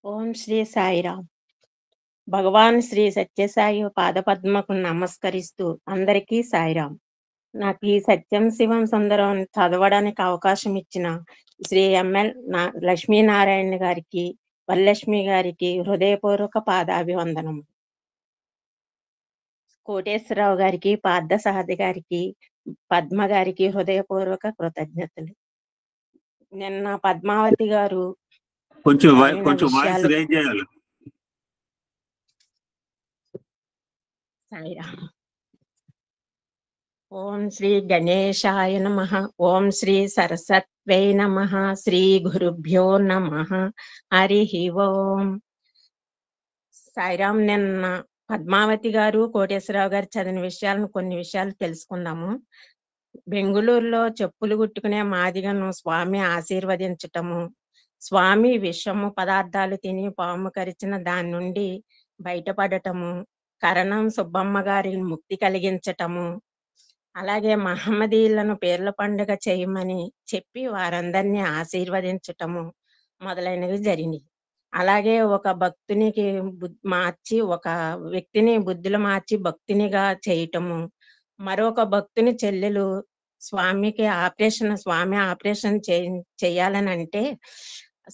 ఓం శ్రీ సాయిరామ్. భగవాన్ శ్రీ సత్యసాయి పాదపద్మకు నమస్కరిస్తూ అందరికీ సాయిరామ్. నాకు ఈ సత్యం శివం సుందరం చదవడానికి అవకాశం ఇచ్చిన శ్రీ ఎంఎల్ లక్ష్మీనారాయణ గారికి, వరలక్ష్మి గారికి హృదయపూర్వక పాదాభివందనం. కోటేశ్వరరావు గారికి, పార్థసారథి గారికి, పద్మ గారికి హృదయపూర్వక కృతజ్ఞతలు. నిన్న పద్మావతి గారు కొంచెం జరిగిన కొంచెం వాయిస్ విషయాలు రేజ్ చేయాలి. సాయిరామ్. ఓం శ్రీ గణేశాయ నమః. ఓం శ్రీ సరస్వత్వై నమః. శ్రీ గురుభ్యో నమః. హరి ఓం. సాయిరామ్. నిన్న పద్మావతి గారు, కోటేశ్వరరావు గారు చదివిన విషయాలను కొన్ని విషయాలు తెలుసుకుందాము. బెంగుళూరులో చెప్పులు కుట్టుకునే మాదిగను స్వామి ఆశీర్వదించటము, స్వామి విషము పదార్థాలు తిని పాము కరిచిన దాని నుండి బయటపడటము, కరణం సుబ్బమ్మ గారి ముక్తి కలిగించటము, అలాగే మహమ్మదీయులను పేర్ల పండుగ చేయమని చెప్పి వారందరినీ ఆశీర్వదించటము మొదలైనవి జరిగినాయి. అలాగే ఒక భక్తునికి మార్చి, ఒక వ్యక్తిని బుద్ధులు మార్చి భక్తునిగా చేయటము, మరొక భక్తుని చెల్లెలు స్వామి ఆపరేషన్ చేయాలని అంటే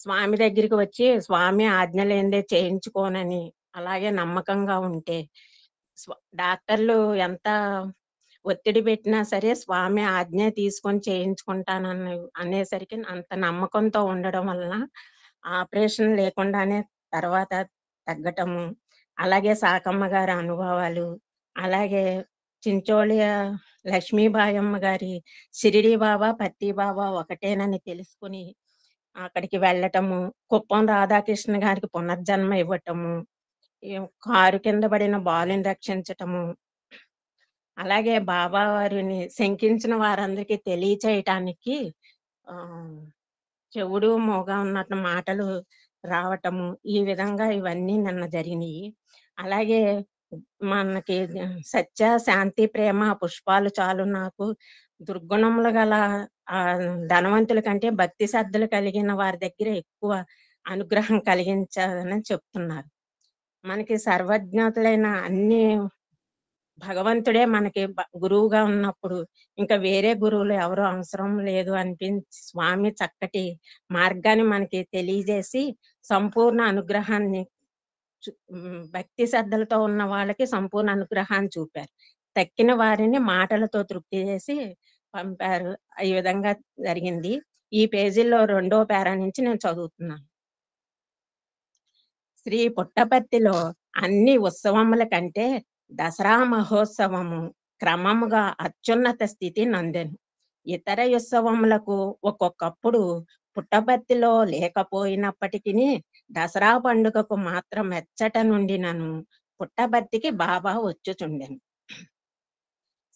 స్వామి దగ్గరికి వచ్చి స్వామి ఆజ్ఞ లేనిదే చేయించుకోనని అలాగే నమ్మకంగా ఉంటే డాక్టర్లు ఎంత ఒత్తిడి పెట్టినా సరే స్వామి ఆజ్ఞ తీసుకొని అనేసరికి అంత నమ్మకంతో ఉండడం వలన ఆపరేషన్ లేకుండానే తర్వాత తగ్గటము, అలాగే సాకమ్మ గారి అనుభవాలు, అలాగే చించోళి లక్ష్మీబాయమ్మ గారి షిరిడి బాబా పత్తి బాబా ఒకటేనని తెలుసుకుని అక్కడికి వెళ్ళటము, కుప్పం రాధాకృష్ణ గారికి పునర్జన్మ ఇవ్వటము, కారు కింద పడిన బాలుని రక్షించటము, అలాగే బాబా వారిని శంకించిన వారందరికీ తెలియచేయటానికి ఆ చెవుడు మూగ ఉన్నట్టు మాటలు రావటము, ఈ విధంగా ఇవన్నీ నిన్న జరిగినాయి. అలాగే మనకి సత్య శాంతి ప్రేమ పుష్పాలు చాలు నాకు, దుర్గుణములు గల ధనవంతుల కంటే భక్తి శ్రద్ధలు కలిగిన వారి దగ్గర ఎక్కువ అనుగ్రహం కలిగించాలని చెప్తున్నారు. మనకి సర్వజ్ఞతులైన అన్ని భగవంతుడే మనకి గురువుగా ఉన్నప్పుడు ఇంకా వేరే గురువులు ఎవరు అవసరం లేదు అనిపించి స్వామి చక్కటి మార్గాన్ని మనకి తెలియజేసి సంపూర్ణ అనుగ్రహాన్ని భక్తి శ్రద్ధలతో ఉన్న వాళ్ళకి సంపూర్ణ అనుగ్రహాన్ని చూపారు. తక్కిన వారిని మాటలతో తృప్తి చేసి పంపారు. ఈ విధంగా జరిగింది. ఈ పేజీలో 2వ పేరా నుంచి నేను చదువుతున్నాను. శ్రీ పుట్టపర్తిలో అన్ని ఉత్సవముల కంటే దసరా మహోత్సవము క్రమముగా అత్యున్నత స్థితి నందెను. ఇతర ఉత్సవములకు ఒక్కొక్కప్పుడు పుట్టపర్తిలో లేకపోయినప్పటికీ దసరా పండుగకు మాత్రం ఎచ్చట నుండినను పుట్టపర్తికి బాబా వచ్చుచుండెను.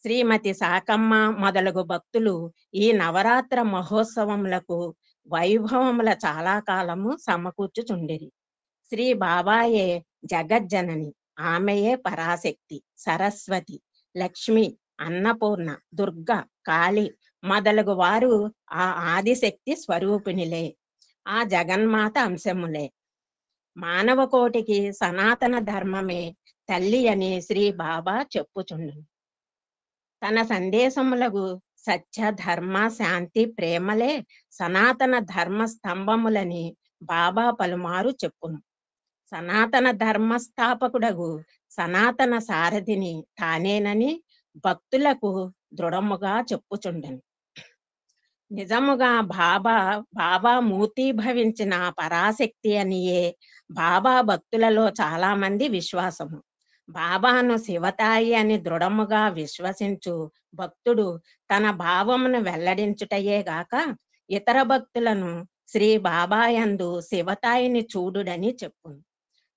శ్రీమతి సాకమ్మ మొదలగు భక్తులు ఈ నవరాత్ర మహోత్సవములకు వైభవముల చాలా కాలము సమకూర్చుచుండిరి. శ్రీ బాబాయే జగజ్జనని, ఆమెయే పరాశక్తి, సరస్వతి, లక్ష్మి, అన్నపూర్ణ, దుర్గ, కాళి మొదలగు వారు ఆ ఆదిశక్తి స్వరూపిణిలే, ఆ జగన్మాత అంశములే. మానవ కోటికి సనాతన ధర్మమే తల్లి అని శ్రీ బాబా చెప్పుచుండును. తన సందేశములకు సత్య ధర్మ శాంతి ప్రేమలే సనాతన ధర్మ స్తంభములని బాబా పలుమారు చెప్పును. సనాతన ధర్మ స్థాపకుడగు సనాతన సారథిని తానేనని భక్తులకు దృఢముగా చెప్పుచుండెను. నిజముగా బాబా మూర్తీభవించిన పరాశక్తి అనియే బాబా భక్తులలో చాలా మంది విశ్వాసము. బాబాను శివతాయి అని దృఢముగా విశ్వసించు భక్తుడు తన భావమును వెల్లడించుటయే గాక ఇతర భక్తులను శ్రీ బాబాయందు శివతాయిని చూడుడని చెప్పును.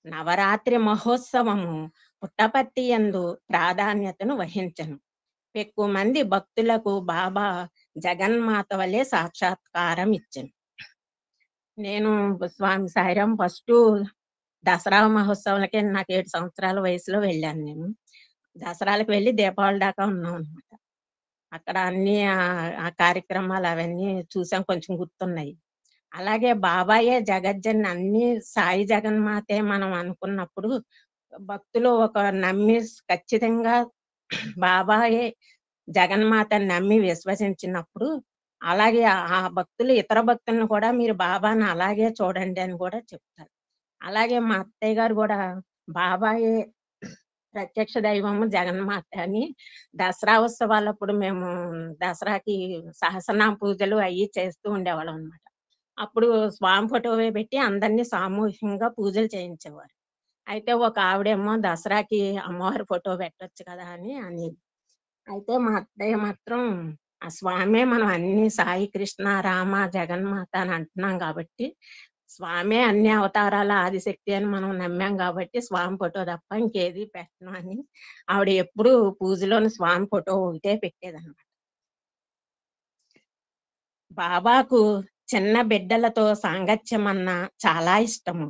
నవరాత్రి మహోత్సవము పుట్టపర్తి యందు ప్రాధాన్యతను వహించను. ఎక్కువ మంది భక్తులకు బాబా జగన్మాత వలె సాక్షాత్కారం ఇచ్చెను. నేను స్వామి సాయిరాం ఫస్ట్ దసరా మహోత్సవాలకి నాకు 7 సంవత్సరాల వయసులో వెళ్ళాను. నేను దసరాలకు వెళ్ళి దీపావళి దాకా ఉన్నాం అనమాట. అక్కడ అన్ని ఆ కార్యక్రమాలు అవన్నీ చూసాం, కొంచెం గుర్తున్నాయి. అలాగే బాబాయే జగజ్జనని అన్నీ సాయి జగన్మాతే మనం అనుకున్నప్పుడు, భక్తులు ఒక నమ్మి ఖచ్చితంగా బాబాయే జగన్మాతని నమ్మి విశ్వసించినప్పుడు, అలాగే ఆ భక్తులు ఇతర భక్తులను కూడా మీరు బాబాని అలాగే చూడండి అని కూడా చెప్తారు. అలాగే మా అత్తయ్య గారు గూడా బాబాయే ప్రత్యక్ష దైవము జగన్మాత అని దసరా ఉత్సవాలప్పుడు మేము దసరాకి సహస్రనామ పూజలు అయ్యి చేస్తూ ఉండేవాళ్ళమనమాట. అప్పుడు స్వామి ఫోటోవే పెట్టి అందరిని సామూహికంగా పూజలు చేయించేవారు. అయితే ఒక ఆవిడేమో దసరాకి అమ్మవారి ఫోటో పెట్టొచ్చు కదా అని అనేది. అయితే మా అత్తయ్య మాత్రం ఆ స్వామే మనం అన్ని సాయి కృష్ణ, రామ, జగన్మాత అని అంటున్నాం గాబట్టి, స్వామే అన్ని అవతారాల ఆదిశక్తి అని మనం నమ్మాం గాబట్టి, స్వామి ఫోటో తప్ప ఇంకేది పెట్టను అని ఆవిడ ఎప్పుడూ పూజలోని స్వామి ఫోటో ఒకటే పెట్టేదనమాట. బాబాకు చిన్న బిడ్డలతో సాంగత్యమన్నా చాలా ఇష్టము.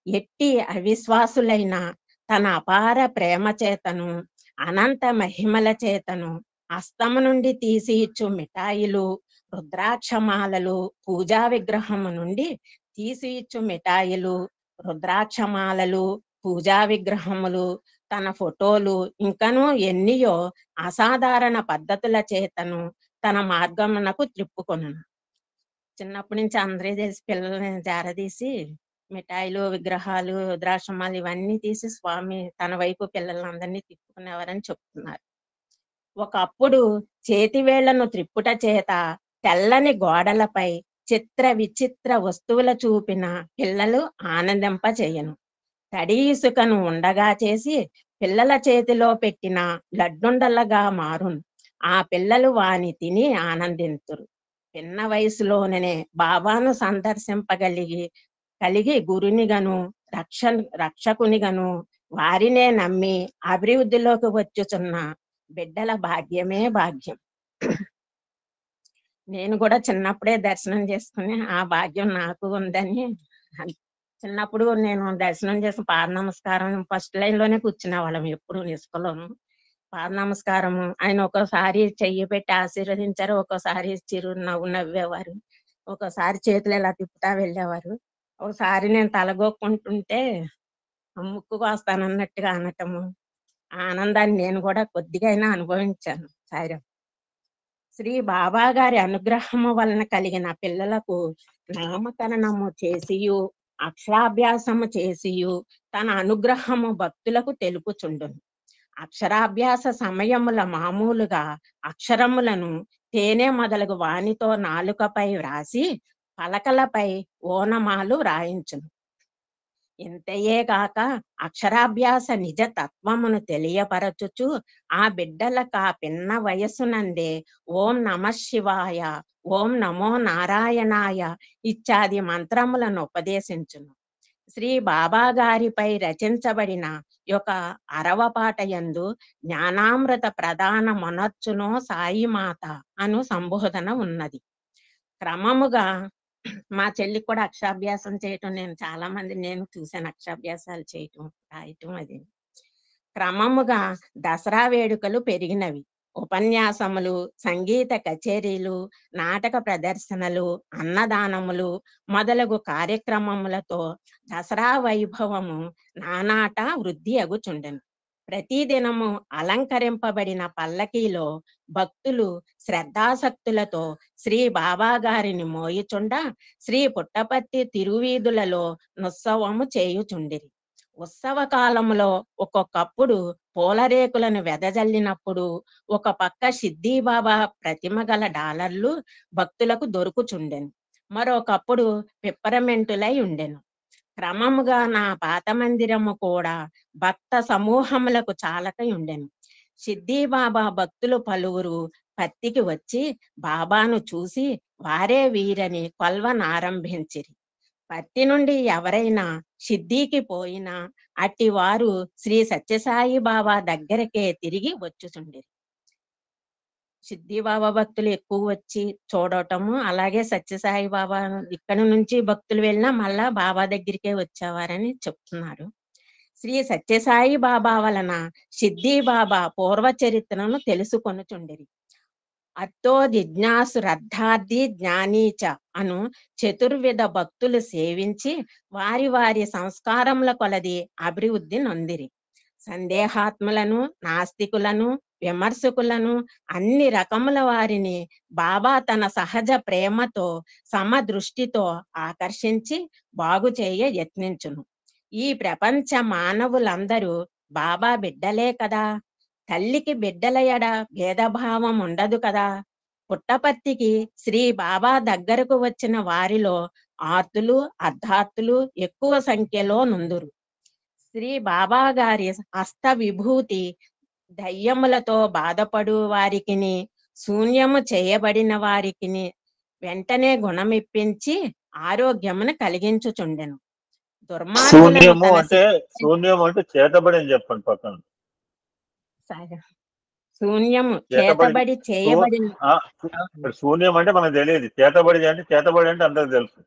ఎట్టి అవిశ్వాసులైన తన అపార ప్రేమ చేతను, అనంత మహిమల చేతను, హస్తము నుండి తీసి ఇచ్చు మిఠాయిలు, రుద్రాక్షమాలలు, పూజా విగ్రహము నుండి తీసి ఇచ్చు మిఠాయిలు, రుద్రాక్షమాలలు, పూజా విగ్రహములు, తన ఫోటోలు ఇంకను ఎన్నియో అసాధారణ పద్ధతుల చేతను తన మార్గమునకు త్రిప్పుకొనును. చిన్నప్పటి నుంచి అందరికి తెలిసి పిల్లల్ని జారదీసి మిఠాయిలు, విగ్రహాలు, రుద్రాక్షమాలు ఇవన్నీ తీసి స్వామి తన వైపు పిల్లలందరినీ తిప్పుకునేవారని చెప్తున్నారు. ఒకప్పుడు చేతివేళ్లను త్రిప్పుట చేత తెల్లని గోడలపై చిత్ర విచిత్ర వస్తువుల చూపిన పిల్లలు ఆనందింపచేయును. తడి ఇసుకను ఉండగా చేసి పిల్లల చేతిలో పెట్టిన లడ్డుండలుగా మారును. ఆ పిల్లలు వాని తిని ఆనందింతురు. పిన్న వయసులోననే బాబాను కలిగి గురునిగను రక్షకునిగను వారినే నమ్మి అభివృద్ధిలోకి వచ్చుచున్న బిడ్డల భాగ్యమే భాగ్యం. నేను కూడా చిన్నప్పుడే దర్శనం చేసుకుని ఆ భాగ్యం నాకు ఉందని చిన్నప్పుడు నేను దర్శనం చేసిన పాద నమస్కారం ఫస్ట్ లైన్ లోనే కూర్చునేవాళ్ళం ఎప్పుడు ఇసుకలోను. పాద నమస్కారము ఆయన ఒక్కోసారి చెయ్యి పెట్టి ఆశీర్వదించారు. ఒక్కోసారి చిరు నవ్వు నవ్వేవారు. ఒక్కోసారి చేతులు ఇలా తిప్పుతా వెళ్ళేవారు. ఒకసారి నేను తలగొక్కుంటుంటే ముక్కు కోస్తానన్నట్టుగా అనటము. ఆ ఆనందాన్ని నేను కూడా కొద్దిగా అయినా అనుభవించాను సాయిరాం. శ్రీ బాబా గారి అనుగ్రహము వలన కలిగిన పిల్లలకు నామకరణము చేసియు, అక్షరాభ్యాసము చేసియు, తన అనుగ్రహము భక్తులకు తెలుపుచుండును. అక్షరాభ్యాస సమయముల మామూలుగా అక్షరములను తేనె మొదలగు వానితో నాలుకపై వ్రాసి, పలకలపై ఓనమాలు వ్రాయించును. ఇంతయే గాక అక్షరాభ్యాస నిజ తత్వమును తెలియపరచుచు ఆ బిడ్డలకా పిన్న వయస్సునందే ఓం నమః శివాయ, ఓం నమో నారాయణాయ ఇత్యాది మంత్రములను ఉపదేశించును. శ్రీ బాబా గారిపై రచించబడిన యొక్క అరవపాట యందు జ్ఞానామృత ప్రధాన మొనర్చునో సాయి మాత అను సంబోధన ఉన్నది. క్రమముగా మా చెల్లికి కూడా అక్షరాభ్యాసం చేయటం నేను చాలా మంది నేను చూసాను అక్షరాభ్యాసాలు చేయటం, రాయటం అది. క్రమముగా దసరా వేడుకలు పెరిగినవి. ఉపన్యాసములు, సంగీత కచేరీలు, నాటక ప్రదర్శనలు, అన్నదానములు మొదలగు కార్యక్రమములతో దసరా వైభవము నానాట వృద్ధి అగుచుండెను. ప్రతిదినము అలంకరింపబడిన పల్లకీలో భక్తులు శ్రద్ధాసక్తులతో శ్రీ బాబా గారిని మోయుచుండ శ్రీ పుట్టపర్తి తిరువీధులలో నుత్సవము చేయుచుండిరి. ఉత్సవ కాలములో ఒక్కొక్కప్పుడు పూలరేకులను వెదజల్లినప్పుడు ఒక పక్క సిద్ధిబాబా ప్రతిమ గల డాలర్లు భక్తులకు దొరుకుచుండెను. మరొకప్పుడు పిప్పరమెంటులై ఉండెను. క్రమముగా నా పాత మందిరము కూడా భక్త సమూహములకు చాలకై ఉండెను. సిద్ధిబాబా భక్తులు పలువురు పత్తికి వచ్చి బాబాను చూసి వారే వీరని కొల్వనారంభించిరి. పత్తి నుండి ఎవరైనా సిద్ధికి పోయినా అట్టి వారు శ్రీ సత్యసాయి బాబా దగ్గరకే తిరిగి వచ్చుచుండిరి. సిద్ధిబాబా భక్తులు ఎక్కువ వచ్చి చూడటము, అలాగే సత్యసాయి బాబా ఇక్కడి నుంచి భక్తులు వెళ్ళినా మళ్ళా బాబా దగ్గరికే వచ్చేవారని చెప్తున్నారు. శ్రీ సత్యసాయి బాబా వలన సిద్ధి బాబా పూర్వ చరిత్రను తెలుసుకొనుచుండిరి. అత్తో జిజ్ఞాసురర్థార్థి జ్ఞానీచ అను చతుర్విధ భక్తులు సేవించి వారి వారి సంస్కారముల కొలది అభివృద్ధి నొందిరి. సందేహాత్ములను, నాస్తికులను, విమర్శకులను, అన్ని రకముల వారిని బాబా తన సహజ ప్రేమతో, సమదృష్టితో ఆకర్షించి బాగు చేయ యత్నించును. ఈ ప్రపంచ మానవులందరూ బాబా బిడ్డలే కదా. తల్లికి బిడ్డల ఎడ భేదభావం ఉండదు కదా. పుట్టపర్తికి శ్రీ బాబా దగ్గరకు వచ్చిన వారిలో ఆర్తులు, అర్ధార్తులు ఎక్కువ సంఖ్యలో నుందురు. శ్రీ బాబా గారి హస్త విభూతి దయ్యములతో బాధపడు వారికిని, శూన్యము చేయబడిన వారికిని వెంటనే గుణమిప్పించి ఆరోగ్యమును కలిగించుచుండెను. దుర్మార్గులను శూన్యము తన అంటే శూన్యం అంటే చేతబడి అని చెప్పండి పక్కన. శూన్యము చేతబడి చేతబడి చేయబడిన శూన్యం అంటే మనకు తెలియదు. చేతబడి అంటే అందరికి తెలుసు.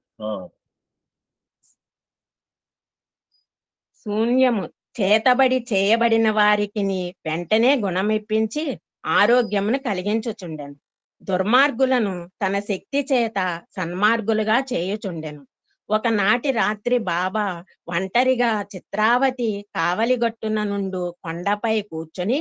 శూన్యము చేతబడి చేయబడిన వారికిని వెంటనే గుణమిప్పించి ఆరోగ్యమును కలిగించుచుండెను. దుర్మార్గులను తన శక్తి చేత సన్మార్గులుగా చేయుచుండెను. ఒకనాటి రాత్రి బాబా ఒంటరిగా చిత్రావతి కావలిగట్టున నుండు కొండపై కూర్చుని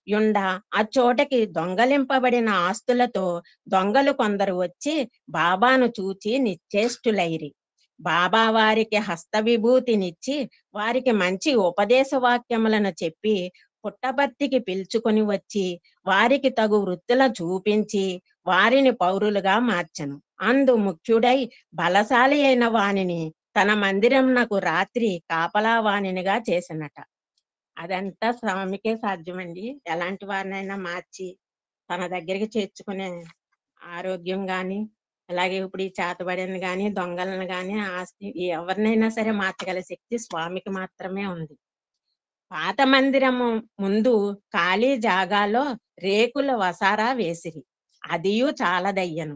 యుండ అచ్చోటకి దొంగలింపబడిన ఆస్తులతో దొంగలు కొందరు వచ్చి బాబాను చూచి నిశ్చేష్టులైరి. బాబా వారికి హస్త విభూతినిచ్చి వారికి మంచి ఉపదేశ వాక్యములను చెప్పి పుట్టపర్తికి పిలుచుకొని వచ్చి వారికి తగు వృత్తుల చూపించి వారిని పౌరులుగా మార్చెను. అందు ముఖ్యుడై బలశాలి అయిన వానిని తన మందిరంనకు రాత్రి కాపలా వాణినిగా చేసినట. అదంతా స్వామికే సాధ్యమండి. ఎలాంటి వారినైనా మార్చి తన దగ్గరికి చేర్చుకునే ఆరోగ్యం గాని, అలాగే ఇప్పుడు ఈ చేతబడిని గాని, దొంగలను గాని, ఆస్తి ఎవరినైనా సరే మార్చగల శక్తి స్వామికి మాత్రమే ఉంది. పాత మందిరము ముందు ఖాళీ జాగాలో రేకుల వసారా వేసిరి. అదియు చాలదయ్యను.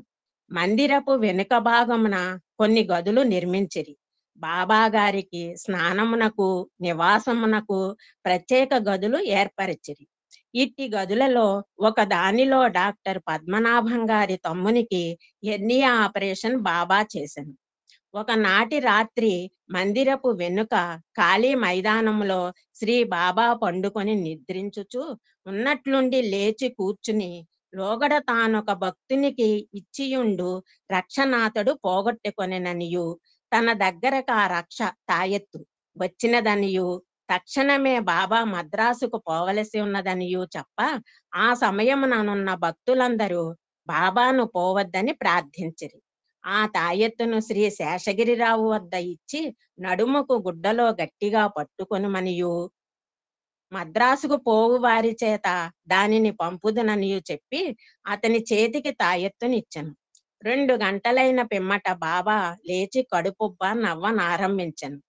మందిరపు వెనుక భాగమున కొన్ని గదులు నిర్మించిరి. బాబా గారికి స్నానమునకు, నివాసమునకు ప్రత్యేక గదులు ఏర్పరిచిరి. ఇట్టి గదులలో ఒక దానిలో డాక్టర్ పద్మనాభం గారి తమ్మునికి హెర్నియా ఆపరేషన్ బాబా చేశాను. ఒకనాటి రాత్రి మందిరపు వెనుక ఖాళీ మైదానంలో శ్రీ బాబా పండుకొని నిద్రించుచు ఉన్నట్లుండి లేచి కూర్చుని లోగడ తానొక భక్తునికి ఇచ్చియుండు రక్షనాథుడు పోగొట్టుకొనెననియు, తన దగ్గరకు ఆ రక్ష తాయెత్తు వచ్చినదనియు, తక్షణమే బాబా మద్రాసుకు పోవలసి ఉన్నదనియు చెప్ప ఆ సమయముననున్న భక్తులందరూ బాబాను పోవద్దని ప్రార్థించిరి. ఆ తాయెత్తును శ్రీ శేషగిరిరావు వద్ద ఇచ్చి నడుముకు గుడ్డలో గట్టిగా పట్టుకొనుమనియు, మద్రాసుకు పోవు వారి చేత దానిని పంపుదుననియు చెప్పి అతని చేతికి తాయెత్తునిచ్చెను. 2 గంటలైన పిమ్మట బాబా లేచి కడుపుబ్బ నవ్వనారంభించెను.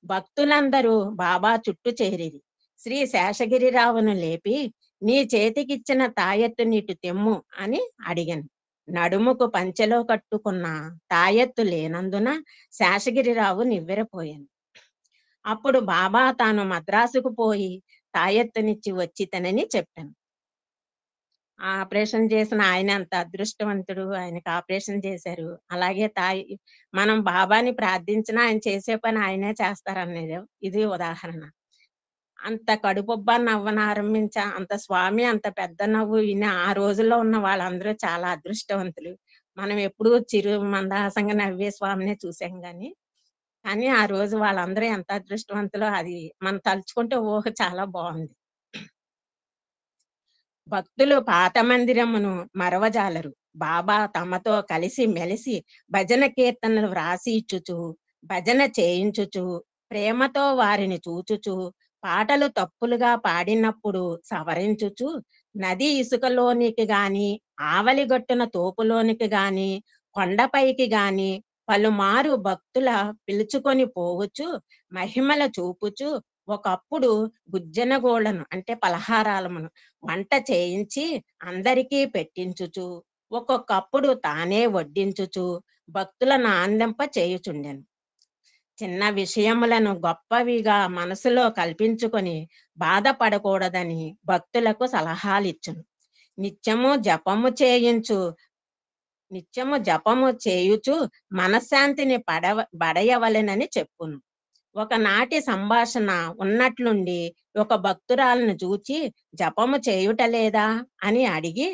భక్తులందరూ బాబా చుట్టూ చేరిరి. శ్రీ శేషగిరిరావును లేపి, నీ చేతికిచ్చిన తాయెత్తు నీటు తెమ్ము అని అడిగాను. నడుముకు పంచెలో కట్టుకున్న తాయెత్తు లేనందున శేషగిరిరావు నివ్వెరపోయాను. అప్పుడు బాబా తాను మద్రాసుకు పోయి తాయెత్తునిచ్చి వచ్చితనని చెప్పాను. ఆ ఆపరేషన్ చేసిన ఆయన అంత అదృష్టవంతుడు. ఆయనకు ఆపరేషన్ చేశారు. అలాగే మనం బాబాని ప్రార్థించినా ఆయన చేసే పని ఆయనే చేస్తారనేది ఇది ఉదాహరణ. అంత కడుపుబ్బ నవ్వనారంభించా అంత స్వామి అంత పెద్ద నవ్వు విని ఆ రోజుల్లో ఉన్న వాళ్ళందరూ చాలా అదృష్టవంతులు. మనం ఎప్పుడూ చిరు మందహాసంగా నవ్వే స్వామినే చూసాం కానీ ఆ రోజు వాళ్ళందరూ ఎంత అదృష్టవంతులో అది మనం తలుచుకుంటే ఊహ చాలా బాగుంది. భక్తులు పాత మందిరమును మరవజాలరు. బాబా తమతో కలిసి మెలిసి భజన కీర్తనలు వ్రాసి ఇచ్చుచు, భజన చేయించుచు, ప్రేమతో వారిని చూచుచు, పాటలు తప్పులుగా పాడినప్పుడు సవరించుచు, నది ఇసుకలోనికి గాని, ఆవలిగొట్టున తోపులోనికి గాని, కొండపైకి గాని పలుమారు భక్తుల పిలుచుకొని పోవచ్చు, మహిమల చూపుచు, ఒకప్పుడు గుజ్జనగోళ్లను అంటే పలహారాలమును వంట చేయించి అందరికీ పెట్టించుచు, ఒక్కొక్కప్పుడు తానే వడ్డించుచు భక్తులను ఆనందింప చేయుచుండెను. చిన్న విషయములను గొప్పవిగా మనసులో కల్పించుకొని బాధపడకూడదని భక్తులకు సలహాలిచ్చును. నిత్యము జపము చేయించు నిత్యము జపము చేయుచు మనశ్శాంతిని బడయవలెనని చెప్పును. ఒకనాటి సంభాషణ ఉన్నట్లుండి ఒక భక్తురాలను చూచి జపము చేయుటలేదా అని అడిగి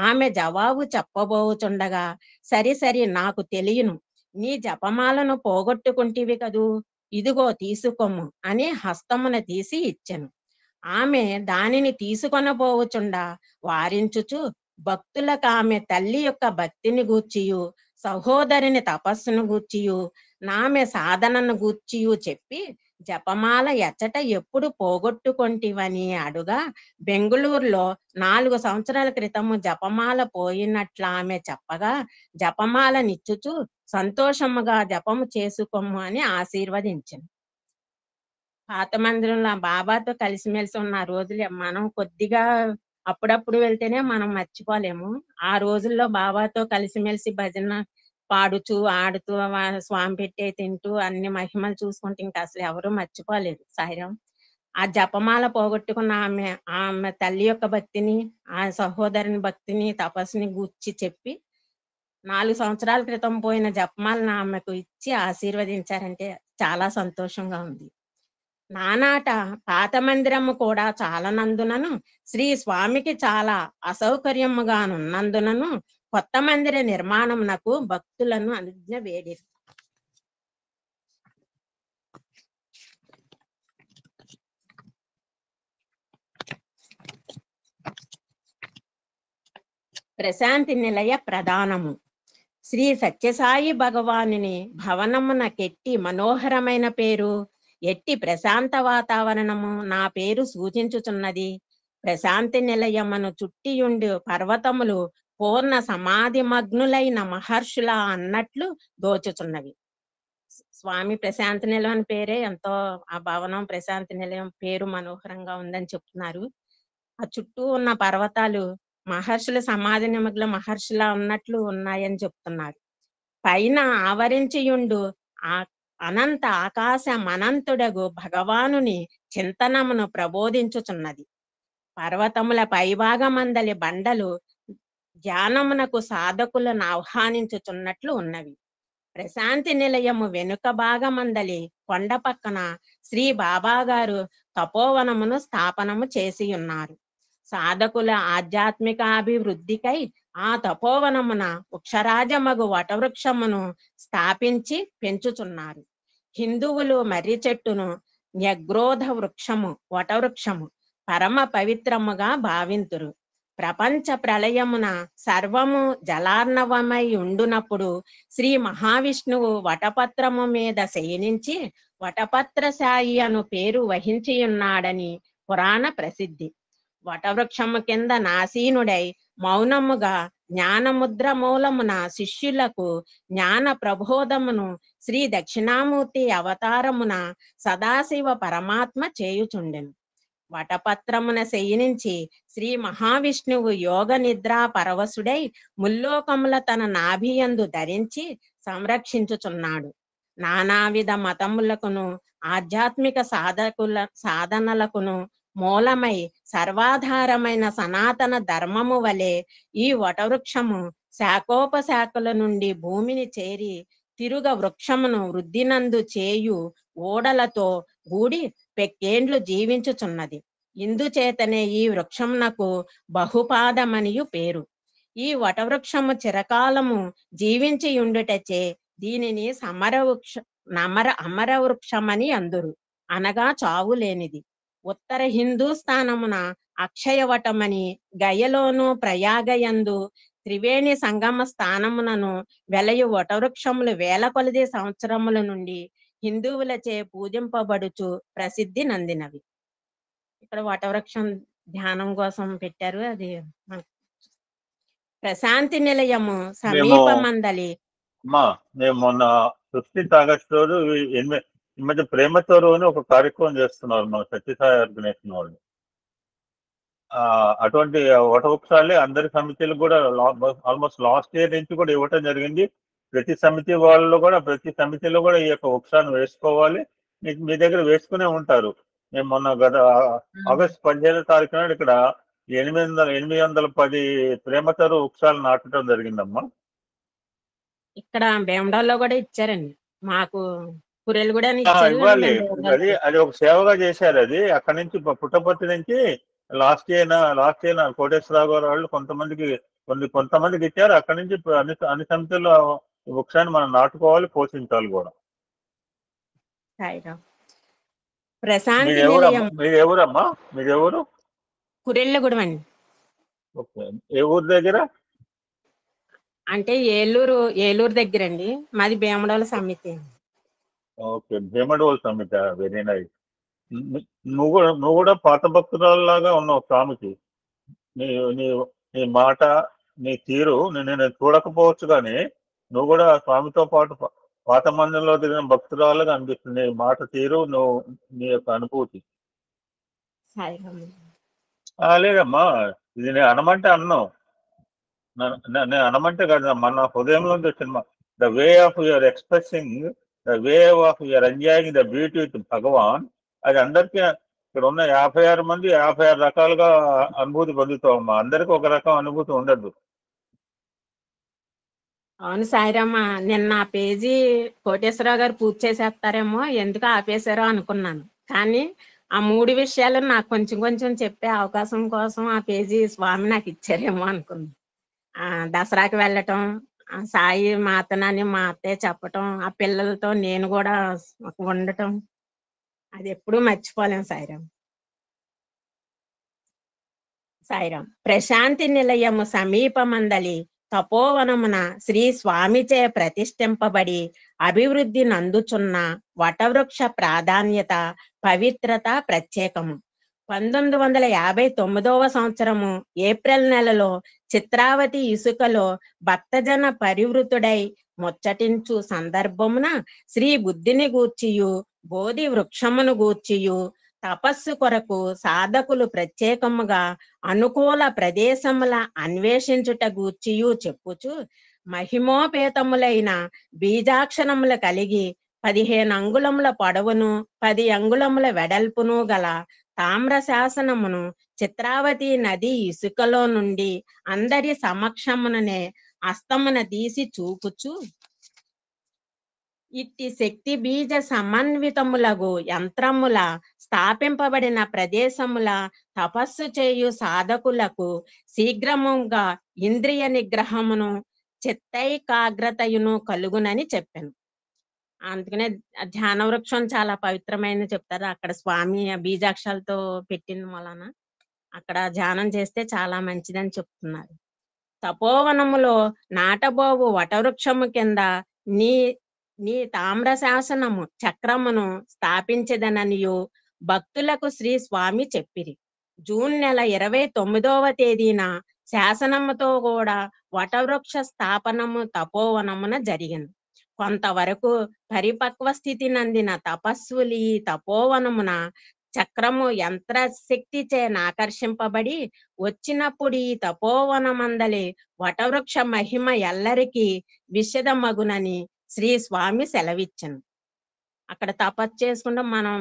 ఆమె జవాబు చెప్పబోచుండగా, సరి సరి నాకు తెలియను, నీ జపమాలను పోగొట్టుకుంటివి కదూ, ఇదిగో తీసుకొమ్ము అని హస్తమున తీసి ఇచ్చెను. ఆమె దానిని తీసుకొనబోవుచుండా వారించుచు భక్తులకు ఆమె తల్లి యొక్క భక్తిని గూర్చియు సహోదరుని తపస్సును గూర్చియు నామె సాధనను గూర్చియు చెప్పి జపమాల ఎచ్చట ఎప్పుడు పోగొట్టుకొంటివని అడుగా, బెంగుళూరులో 4 సంవత్సరాల క్రితము జపమాల పోయినట్లు ఆమె చెప్పగా, జపమాల నిచ్చుచు సంతోషముగా జపము చేసుకొమ్ము అని ఆశీర్వదించింది. పాత మందిరంలో ఆ బాబాతో కలిసిమెలిసి ఉన్న ఆ రోజులు మనం కొద్దిగా అప్పుడప్పుడు వెళ్తేనే మనం మర్చిపోలేము. ఆ రోజుల్లో బాబాతో కలిసిమెలిసి భజన పాడుచూ, ఆడుతూ, స్వామి పెట్టే తింటూ అన్ని మహిమలు చూసుకుంటూ ఇంకా అసలు ఎవరు మర్చిపోలేరు సాయిరాం. ఆ జపమాల పోగొట్టుకున్న ఆమె, ఆమె తల్లి యొక్క భక్తిని, ఆ సహోదరుని భక్తిని, తపస్సుని గూర్చి చెప్పి 4 సంవత్సరాల క్రితం పోయిన జపమాలను ఆమెకు ఇచ్చి ఆశీర్వదించారంటే చాలా సంతోషంగా ఉంది. నానాట పాత మందిరము కూడా చాలనందునను శ్రీ స్వామికి చాలా అసౌకర్యముగానున్నందునను కొత్త మందిర నిర్మాణమునకు భక్తులను అనుజ్ఞ వేడిరి. ప్రశాంతి నిలయ ప్రధానము. శ్రీ సత్యసాయి భగవానుని భవనమున కెట్టి మనోహరమైన పేరు, ఎట్టి ప్రశాంత వాతావరణము నా పేరు సూచించుచున్నది. ప్రశాంతి నిలయమును చుట్టియుండి పర్వతములు పూర్ణ సమాధి మగ్నులైన మహర్షుల అన్నట్లు దోచుచున్నవి. స్వామి ప్రశాంతి నిలయం పేరే ఎంతో, ఆ భవనం ప్రశాంతి నిలయం పేరు మనోహరంగా ఉందని చెప్తున్నారు. ఆ చుట్టూ ఉన్న పర్వతాలు మహర్షుల సమాధి నిమగ్న మహర్షులా ఉన్నట్లు ఉన్నాయని చెప్తున్నారు. పైన ఆవరించియుండు ఆ అనంత ఆకాశ మనంతుడగు భగవానుని చింతనమును ప్రబోధించుచున్నది. పర్వతముల పైభాగమందలి బండలు ధ్యానమునకు సాధకులను ఆహ్వానించుచున్నట్లు ఉన్నవి. ప్రశాంతి నిలయము వెనుక భాగమందలి కొండ పక్కన శ్రీ బాబా గారు తపోవనమును స్థాపనము చేసి ఉన్నారు. సాధకుల ఆధ్యాత్మిక అభివృద్ధికై ఆ తపోవనమున వృక్షరాజమగు వటవృక్షమును స్థాపించి పెంచుచున్నారు. హిందువులు మర్రి చెట్టును న్యగ్రోధ వటవృక్షము పరమ పవిత్రముగా భావింతురు. ప్రపంచ ప్రళయమున సర్వము జలార్ణవమై ఉండునప్పుడు శ్రీ మహావిష్ణువు వటపత్రము మీద శయనించి వటపత్రశాయి అను పేరు వహించియున్నాడని పురాణ ప్రసిద్ధి. వటవృక్షము కింద నాసీనుడై మౌనముగా జ్ఞానముద్ర మూలమున శిష్యులకు జ్ఞాన ప్రబోధమును శ్రీ దక్షిణామూర్తి అవతారమున సదాశివ పరమాత్మ చేయుచుండెను. వటపత్రమున శయనించి శ్రీ మహావిష్ణువు యోగ నిద్రా పరవశుడై ముల్లోకముల తన నాభియందు ధరించి సంరక్షించుచున్నాడు. నానావిధ మతములకును ఆధ్యాత్మిక సాధనలకును మూలమై సర్వాధారమైన సనాతన ధర్మము వలె ఈ వటవృక్షము శాఖోపశాఖల నుండి భూమిని చేరి తిరుగ వృక్షమును వృద్ధినందు చేయు ఓడలతో గూడి పెక్కేండ్లు జీవించుచున్నది. ఇందుచేతనే ఈ వృక్షమునకు బహుపాదమనియు పేరు. ఈ వటవృక్షము చిరకాలము జీవించి ఉండుటచే దీనిని అమర వృక్షమని అందురు, అనగా చావు లేనిది. ఉత్తర హిందూస్థానమున అక్షయవటమని గయలోను ప్రయాగయందు త్రివేణి సంగమ స్థానమునను వెలయు వటవృక్షములు వేల కొలది సంవత్సరముల నుండి హిందువులచే పూజింపబడుచు ప్రసిద్ధి నందినవి. ఇక్కడ వటవృక్షం ధ్యానం కోసం పెట్టారు. అది ప్రశాంతి నిలయము సమీపమందలి మేము మొన్న 15th ఆగస్టు రోజు ఈ మధ్య ప్రేమతోరు అని ఒక కార్యక్రమం చేస్తున్నారు మన సత్యసాయి ఆర్గనైజేషన్ వాళ్ళు. అటువంటి వటవృక్షాలే అందరి సమితిలకు కూడా ఆల్మోస్ట్ లాస్ట్ ఇయర్ నుంచి కూడా ఇవ్వటం జరిగింది. ప్రతి సమితిలో కూడా ఈ యొక్క వృక్షాన్ని వేసుకోవాలి. మీ దగ్గర వేసుకునే ఉంటారు. మేము మొన్న గత ఆగస్టు 15వ తారీఖు నాడు ఇక్కడ 810 ప్రేమతరు వృక్షాలు నాటడం జరిగిందమ్మా. ఇక్కడ భీమడోల్లో కూడా ఇచ్చారండి. మాకు కురేలు కూడా ఇచ్చారు. కానీ ఇవ్వాలి. మేము భీమడోలో అది ఒక సేవగా చేశారు. అది అక్కడి నుంచి పుట్టపర్తి నుంచి లాస్ట్ ఇయర్ కోటేశ్వరరావు గారు వాళ్ళు కొంతమందికి ఇచ్చారు. అక్కడి నుంచి అన్ని సమితుల్లో వృక్షాన్ని మనం నాటుకోవాలి, పోషించాలి కూడా. సాయిరాం. ప్రశాంతి నిలయం మీరెవరు? కురెళ్ళగూడెం అండి. ఓకే. ఏ ఊరు దగ్గర? అంటే ఏలూరు దగ్గరండి. మాది భీమడోల సమితి. ఓకే, భీమడోల్ సమితి. Very nice. నువ్వు కూడా పాత భక్తురాల్లాగా ఉన్నావు స్వామికి. నీ నీ నీ మాట, నీ తీరు నేను చూడకపోవచ్చు, కానీ నువ్వు కూడా స్వామితో పాటు పాత మందిరంలో తిరిగిన భక్తురాలుగా అనిపిస్తుంది. నీ మాట తీరు, నీ యొక్క అనుభూతి. లేదమ్మా, ఇది నేను అనమంటే అన్నావు. నేను అనమంటే కాదు, మన హృదయంలో వచ్చిన the way of your expressing, the way of your enjoying the beauty with Bhagavan, అది అందరికీ ఇక్కడ ఉన్న 56 మంది 56 రకాలుగా అనుభూతి పొందుతామమ్మా. అందరికీ ఒక రకం అనుభూతి ఉండదు. అవును సాయిరామ్మ, నిన్న ఆ పేజీ కోటేశ్వరరావు గారు పూర్తి చేసేస్తారేమో, ఎందుకు ఆపేశారో అనుకున్నాను. కానీ ఆ 3 విషయాలు నాకు కొంచెం కొంచెం చెప్పే అవకాశం కోసం ఆ పేజీ స్వామి నాకు ఇచ్చారేమో అనుకున్నాను. దసరాకి వెళ్ళటం, సాయి మాతనని మా అత్తయ్య చెప్పటం, ఆ పిల్లలతో నేను కూడా ఉండటం, అది ఎప్పుడూ మర్చిపోలేం సాయిరాం. సాయిరాం. ప్రశాంతి నిలయము సమీపమందలి తపోవనమున శ్రీ స్వామిచే ప్రతిష్ఠింపబడి అభివృద్ధి నందుచున్న వటవృక్ష ప్రాధాన్యత, పవిత్రత ప్రత్యేకము. 1959వ సంవత్సరము ఏప్రిల్ నెలలో చిత్రావతి ఇసుకలో భక్తజన పరివృతుడై ముచ్చటించు సందర్భమున శ్రీ బుద్ధిని గూర్చియు బోధి వృక్షమును గూర్చియు తపస్సు కొరకు సాధకులు ప్రత్యేకముగా అనుకూల ప్రదేశముల అన్వేషించుట గూర్చియు చెప్పుచు మహిమోపేతములైన బీజాక్షరములు కలిగి 15 అంగుళముల పొడవును 10 అంగుళముల వెడల్పును గల తామ్ర శాసనమును చిత్రావతి నది ఇసుకలో నుండి అందరి సమక్షముననే అస్తమున తీసి చూపుచు ఇట్టి శక్తి బీజ సమన్వితములగు యంత్రముల స్థాపింపబడిన ప్రదేశముల తపస్సు చేయు సాధకులకు శీఘ్రముగా ఇంద్రియ నిగ్రహమును చిత్తైకాగ్రతయును కలుగునని చెప్పాను. అందుకనే ధ్యాన వృక్షం చాలా పవిత్రమైన చెప్తారు. అక్కడ స్వామి బీజాక్షరాలతో పెట్టిన వలన అక్కడ ధ్యానం చేస్తే చాలా మంచిదని చెప్తున్నారు. తపోవనములో నాటబోవు వటవృక్షము కింద నీ నీ తామ్ర శాసనము చక్రమును స్థాపించదననియు భక్తులకు శ్రీ స్వామి చెప్పిరి. జూన్ నెల 29వ తేదీన శాసనముతో కూడా వటవృక్ష స్థాపనము తపోవనమున జరిగింది. కొంతవరకు పరిపక్వ స్థితి నందిన తపస్సులు ఈ తపోవనమున చక్రము యంత్ర శక్తిచే ఆకర్షింపబడి వచ్చినప్పుడు ఈ తపోవనమందలి వటవృక్ష మహిమ ఎల్లరికీ విషదమగునని శ్రీ స్వామి సెలవిచ్చను. అక్కడ తపస్సు చేసుకుంటే మనం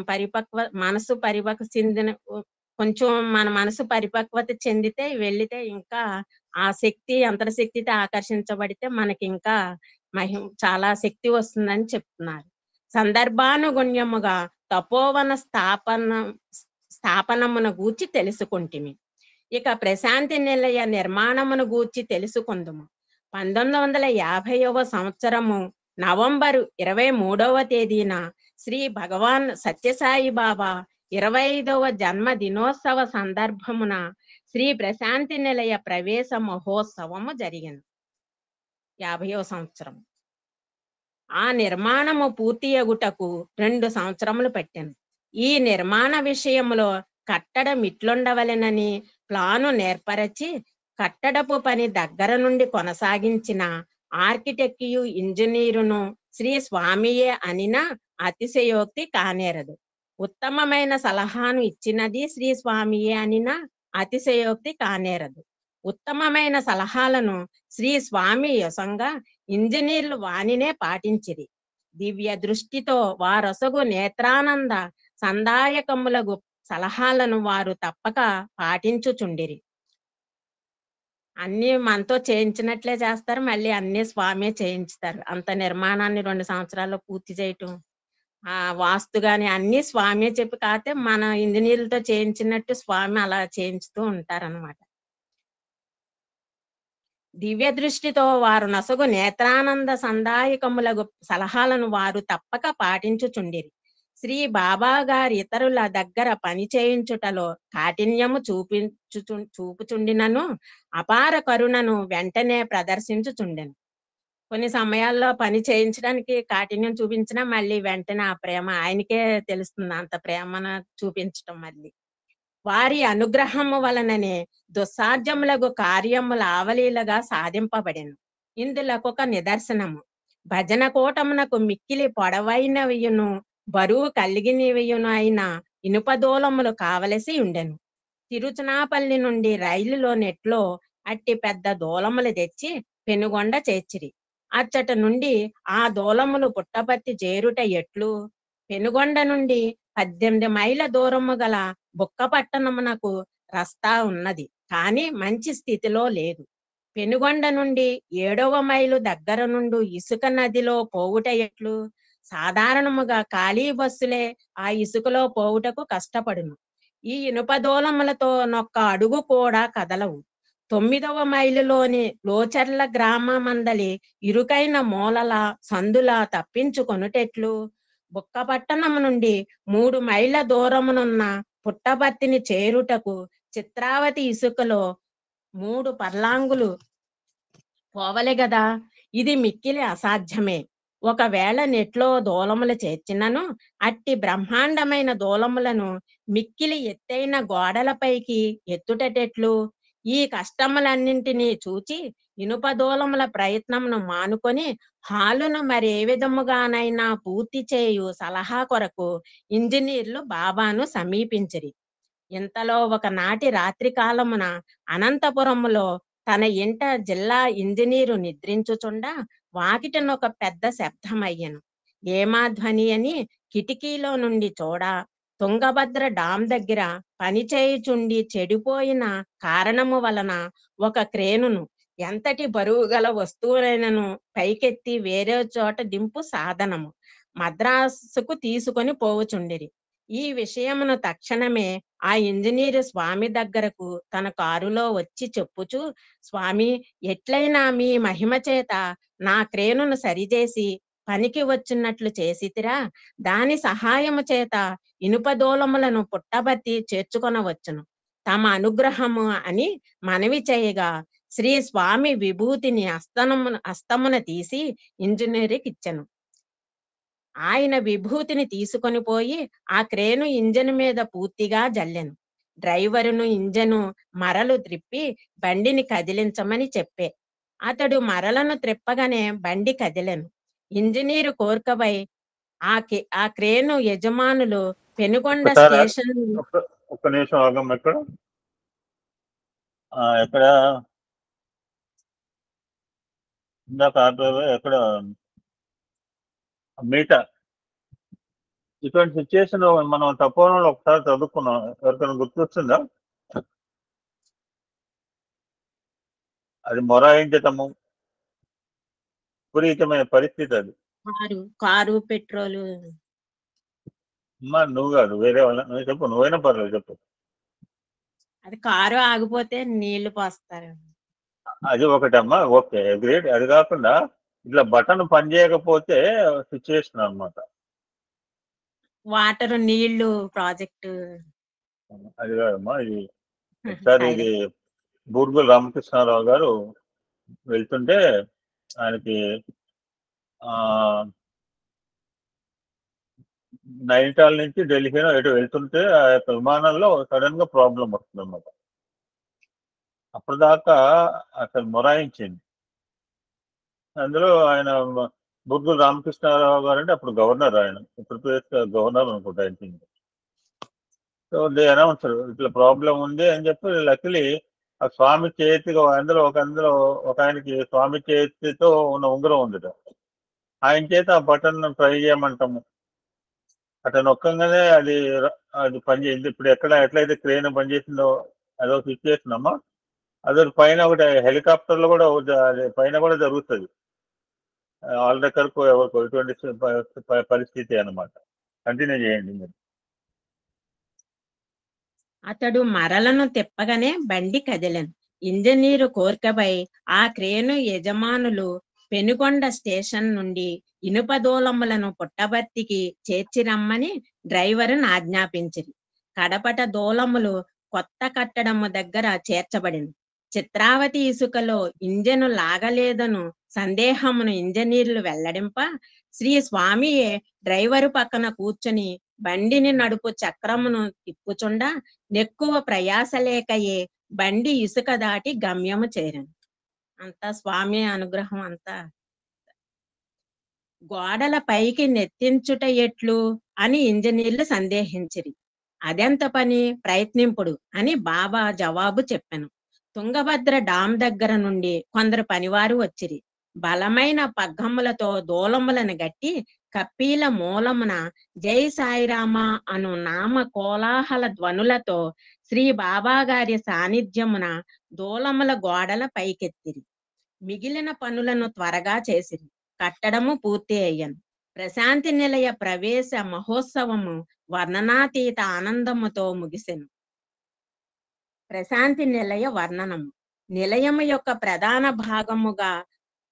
మనసు పరిపక్వ చెందిన కొంచెం మన మనసు పరిపక్వత చెందితే వెళితే ఇంకా ఆ శక్తి యంత్రశక్తితో ఆకర్షించబడితే మనకి ఇంకా చాలా శక్తి వస్తుందని చెప్తున్నారు. సందర్భానుగుణ్యముగా తపోవన స్థాపనమును గూర్చి తెలుసుకుంటిమి. ఇక ప్రశాంతి నిలయ నిర్మాణమును గూర్చి తెలుసుకుందుము. 1950వ సంవత్సరము నవంబరు 23వ తేదీన శ్రీ భగవాన్ సత్యసాయి బాబా 25వ జన్మ దినోత్సవ సందర్భమున శ్రీ ప్రశాంతి నిలయ ప్రవేశ మహోత్సవము జరిగింది. 50వ సంవత్సరం. ఆ నిర్మాణము పూర్తియగుటకు 2 సంవత్సరములు పట్టింది. ఈ నిర్మాణ విషయములో కట్టడం ఇట్లుండవలెనని ప్లాను నేర్పరచి కట్టడపు పని దగ్గర నుండి కొనసాగించిన ఆర్కిటెక్టు ఇంజనీరును శ్రీ స్వామియే అనిన అతిశయోక్తి కానేరదు. ఉత్తమమైన సలహాను ఇచ్చినది శ్రీ స్వామియే అనిన అతిశయోక్తి కానేరదు. ఉత్తమమైన సలహాలను శ్రీ స్వామి యసంగా ఇంజనీర్లు వానినే పాటించిరి. దివ్య దృష్టితో వారొసగు నేత్రానంద సందాయకములగు సలహాలను వారు తప్పక పాటించుచుండిరి. అన్నీ మనతో చేయించినట్లే చేస్తారు. మళ్ళీ అన్నీ స్వామే చేయించుతారు. అంత నిర్మాణాన్ని 2 సంవత్సరాల్లో పూర్తి చేయటం. వాస్తు గాని అన్నీ స్వామే చెప్పి కాతే మన ఇంజినీర్లతో చేయించినట్టు స్వామి అలా చేయించుతూ ఉంటారనమాట. దివ్య దృష్టితో వారు నొసగు నేత్రానంద సందాయకములగు సలహాలను వారు తప్పక పాటించుచుండిరి. శ్రీ బాబా గారి ఇతరుల దగ్గర పని చేయించుటలో కాఠిన్యము చూపుచుండినను అపార కరుణను వెంటనే ప్రదర్శించుచుండెను. కొన్ని సమయాల్లో పని చేయించడానికి కాఠిన్యం చూపించినా మళ్ళీ వెంటనే ఆ ప్రేమ ఆయనకే తెలుస్తుంది. అంత ప్రేమను చూపించటం మళ్ళీ. వారి అనుగ్రహము వలననే దుస్సాధ్యములగు కార్యముల ఆవలీలగా సాధింపబడెను. ఇందులకొక నిదర్శనము. భజన కూటమునకు మిక్కిలి పొడవైనవియును బరువు కలిగినవియును అయిన ఇనుపదూలములు కావలసి ఉండెను. తిరుచునాపల్లి నుండి రైలులో నెట్లో అట్టి పెద్ద దూలములు తెచ్చి పెనుగొండ చేర్చిరి. అచ్చట నుండి ఆ దూలములు పుట్టపర్తి చేరుట ఎట్లు? పెనుగొండ నుండి 18 మైళ్ళ దూరము గల బుక్కపట్టణమునకు రస్తా ఉన్నది, కాని మంచి స్థితిలో లేదు. పెనుగొండ నుండి 7వ మైలు దగ్గర నుండి ఇసుక నదిలో పోవుట ఎట్లు? సాధారణముగా ఖాళీ బస్సులే ఆ ఇసుకలో పోవుటకు కష్టపడును. ఈ ఇనుపదూలములతో నొక్క అడుగు కూడా కదలవు. 9వ మైలులోని లోచర్ల గ్రామమందలి ఇరుకైన మూలల సందుల తప్పించుకొనుటెట్లు? బుక్కపట్టణము నుండి 3 మైళ్ళ దూరమునున్న పుట్టపర్తిని చేరుటకు చిత్రావతి ఇసుకలో 3 పర్లాంగులు పోవలె గదా! ఇది మిక్కిలి అసాధ్యమే. ఒకవేళ నెట్లో దూలములు చేర్చినను అట్టి బ్రహ్మాండమైన దూలములను మిక్కిలి ఎత్తైన గోడలపైకి ఎత్తుటటెట్లు? ఈ కష్టములన్నింటినీ చూచి ఇనుప దూలముల ప్రయత్నమును మానుకొని హాలును మరే విధముగానైనా పూర్తి చేయు సలహా కొరకు ఇంజనీర్లు బాబాను సమీపించిరి. ఇంతలో ఒకనాటి రాత్రి కాలమున అనంతపురములో తన ఇంట జిల్లా ఇంజనీరు నిద్రించుచుండా వాకిటనొక పెద్ద శబ్దమయ్యెను. ఏమా ధ్వని అని కిటికీలో నుండి చూడా తుంగభద్ర డాం దగ్గర పనిచేయుచుండి చెడిపోయిన కారణము వలన ఒక క్రేనును ఎంతటి బరువు గల వస్తువులైనను పైకెత్తి వేరే చోట దింపు సాధనము మద్రాసుకు తీసుకొని పోవుచుండిరి. ఈ విషయమును తక్షణమే ఆ ఇంజనీరు స్వామి దగ్గరకు తన కారులో వచ్చి చెప్పుచూ, స్వామి, ఎట్లయినా మీ మహిమ చేత నా క్రేనును సరిచేసి పనికి వచ్చినట్లు చేసితిరా, దాని సహాయము చేత ఇనుపదూలములను పుట్టబట్టి చేర్చుకొనవచ్చును. తమ అనుగ్రహము అని మనవి చేయగా శ్రీ స్వామి విభూతిని హస్తమున తీసి ఇంజనీరుకిచ్చెను. ఆయన విభూతిని తీసుకొని పోయి ఆ క్రేను ఇంజను మీద పూర్తిగా జల్లెను. డ్రైవరును ఇంజను మరలు త్రిప్పి బండిని కదిలించమని చెప్పే. అతడు మరలను త్రిప్పగానే బండి కదిలెను. ఇంజనీరు కోర్కపై ఆ క్రేను యజమానులు పెనుగొండ ఒకసారి స్టేషన్ ఒక్క నిమిషం ఆగమ్మ. ఎక్కడ ఇందాక ఎక్కడ మీట ఇటువంటి సిచ్యుయేషన్ మనం తపోవనంలో ఒకసారి చదువుకున్నాం. ఎవరికైనా గుర్తొస్తుందా? అది మొరాయించటము విపరీతమైన పరిస్థితి అది. Car petrol. నువ్వు కాదు, వేరే వాళ్ళ నువ్వు చెప్పు, నువ్వైనా పర్లేదు చెప్పు. అది కారు ఆగిపోతే నీళ్లు పోస్తారు. అది ఒకటమ్మా, ఓకే, గ్రేట్. అది కాకుండా ఇట్లా బటన్ పనిచేయకపోతే సిచ్యుయేషన్ అనమాట. వాటర్ నీళ్లు ప్రాజెక్టు. అది కాదమ్మా, ఇది బూర్గుల రామకృష్ణారావు గారు వెళ్తుంటే ఆయనకి నైనిటాల్ నుంచి ఢిల్లీకి ఎటు వెళ్తుంటే ఆ యొక్క విమానంలో సడన్ గా ప్రాబ్లం వస్తుంది అనమాట. అప్పటిదాకా అసలు మొరాయించింది. అందులో ఆయన బూర్గుల రామకృష్ణారావు గారు అంటే అప్పుడు గవర్నర్, ఆయన ఉత్తరప్రదేశ్ గవర్నర్ అనుకుంటా. సో దే అనౌన్సర్ ఇట్లా ప్రాబ్లం ఉంది అని చెప్పి, లక్కలీ ఆ స్వామి చేతిగా అందులో ఒక ఆయనకి స్వామి చేతితో ఉన్న ఉంగరం ఉంది. ఆయన చేత ఆ బటన్ ట్రై చేయమంటాము. అతను నొక్కంగానే అది పనిచేసింది. ఇప్పుడు ఎట్లయితే క్రేన్ పనిచేసిందో అదో సిచ్యువేషన్ అమ్మా. అదే పైన ఒకటి హెలికాప్టర్ లో కూడా అది పైన కూడా జరుగుతుంది. వాళ్ళ దగ్గరకు ఎవరికి ఎటువంటి పరిస్థితి అన్నమాట. కంటిన్యూ చేయండి మీరు. అతడు మరలను తిప్పగానే బండి కదిలెను. ఇంజనీరు కోర్కెపై ఆ క్రేను యజమానులు పెనుకొండ స్టేషన్ నుండి ఇనుప దూలములను పుట్టబర్తికి చేర్చిరమ్మని డ్రైవరును ఆజ్ఞాపించిరి. కడపట దూలములు కొత్త కట్టడము దగ్గర చేర్చబడింది. చిత్రావతి ఇసుకలో ఇంజను లాగలేదను సందేహమును ఇంజనీర్లు వెల్లడింప శ్రీ స్వామియే డ్రైవరు పక్కన కూర్చొని బండిని నడుపు చక్రమును తిప్పుచుండా నెక్కువ ప్రయాస లేకయే బండి ఇసుక దాటి గమ్యము చేరను. అంతా స్వామి అనుగ్రహం. అంతా గోడల పైకి నెత్తించుట ఎట్లు అని ఇంజనీర్లు సందేహించిరి. అదెంత పని, ప్రయత్నింపుడు అని బాబా జవాబు చెప్పెను. తుంగభద్ర డాం దగ్గర నుండి కొందరు పనివారు వచ్చిరి. బలమైన పగ్గములతో దూలములను గట్టి కప్పీల మూలమున జై సాయిరామ అను నామ కోలాహల ధ్వనులతో శ్రీ బాబా గారి సాన్నిధ్యమున దూలముల గోడల పైకెత్తిరి. మిగిలిన పనులను త్వరగా చేసిరి. కట్టడము పూర్తి అయ్యను. ప్రశాంతి నిలయ ప్రవేశ మహోత్సవము వర్ణనాతీత ఆనందముతో ముగిసెను. ప్రశాంతి నిలయ వర్ణనము. నిలయము యొక్క ప్రధాన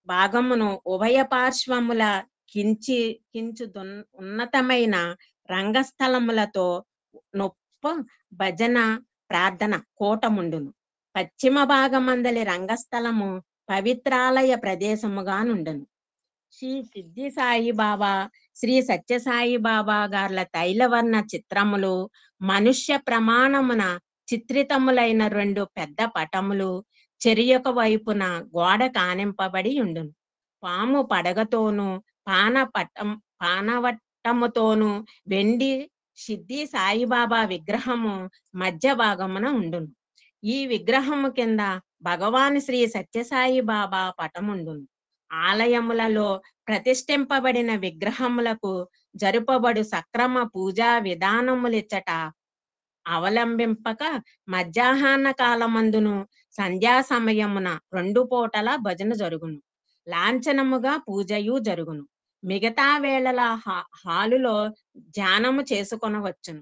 భాగమును ఉభయ పార్శ్వముల కించు ఉన్నతమైన రంగస్థలములతో నొప్ప భజన ప్రార్థన కోటముండును. పశ్చిమ భాగమందలి రంగస్థలము పవిత్రాలయ ప్రదేశముగా నుండెను. శ్రీ సిద్ధి సాయిబాబా, శ్రీ సత్యసాయిబాబా గార్ల తైలవర్ణ చిత్రములు, మనుష్య ప్రమాణమున చిత్రితములైన 2 పెద్ద పటములు చెరియొక వైపున గోడ కానింపబడి ఉండును. పాము పడగతోనూ పానవట్టముతోనూ వెండి సిద్ధి సాయిబాబా విగ్రహము మధ్య భాగమున ఉండును. ఈ విగ్రహము కింద భగవాన్ శ్రీ సత్యసాయి బాబా పటముండును. ఆలయములలో ప్రతిష్ఠింపబడిన విగ్రహములకు జరుపబడు సక్రమ పూజా విధానములిచ్చట అవలంబింపక మధ్యాహ్న కాలమందును సంధ్యా సమయమున 2 పూటల భజన జరుగును. లాంఛనముగా పూజయు జరుగును. మిగతా వేళల హాలులో ధ్యానము చేసుకొనవచ్చును.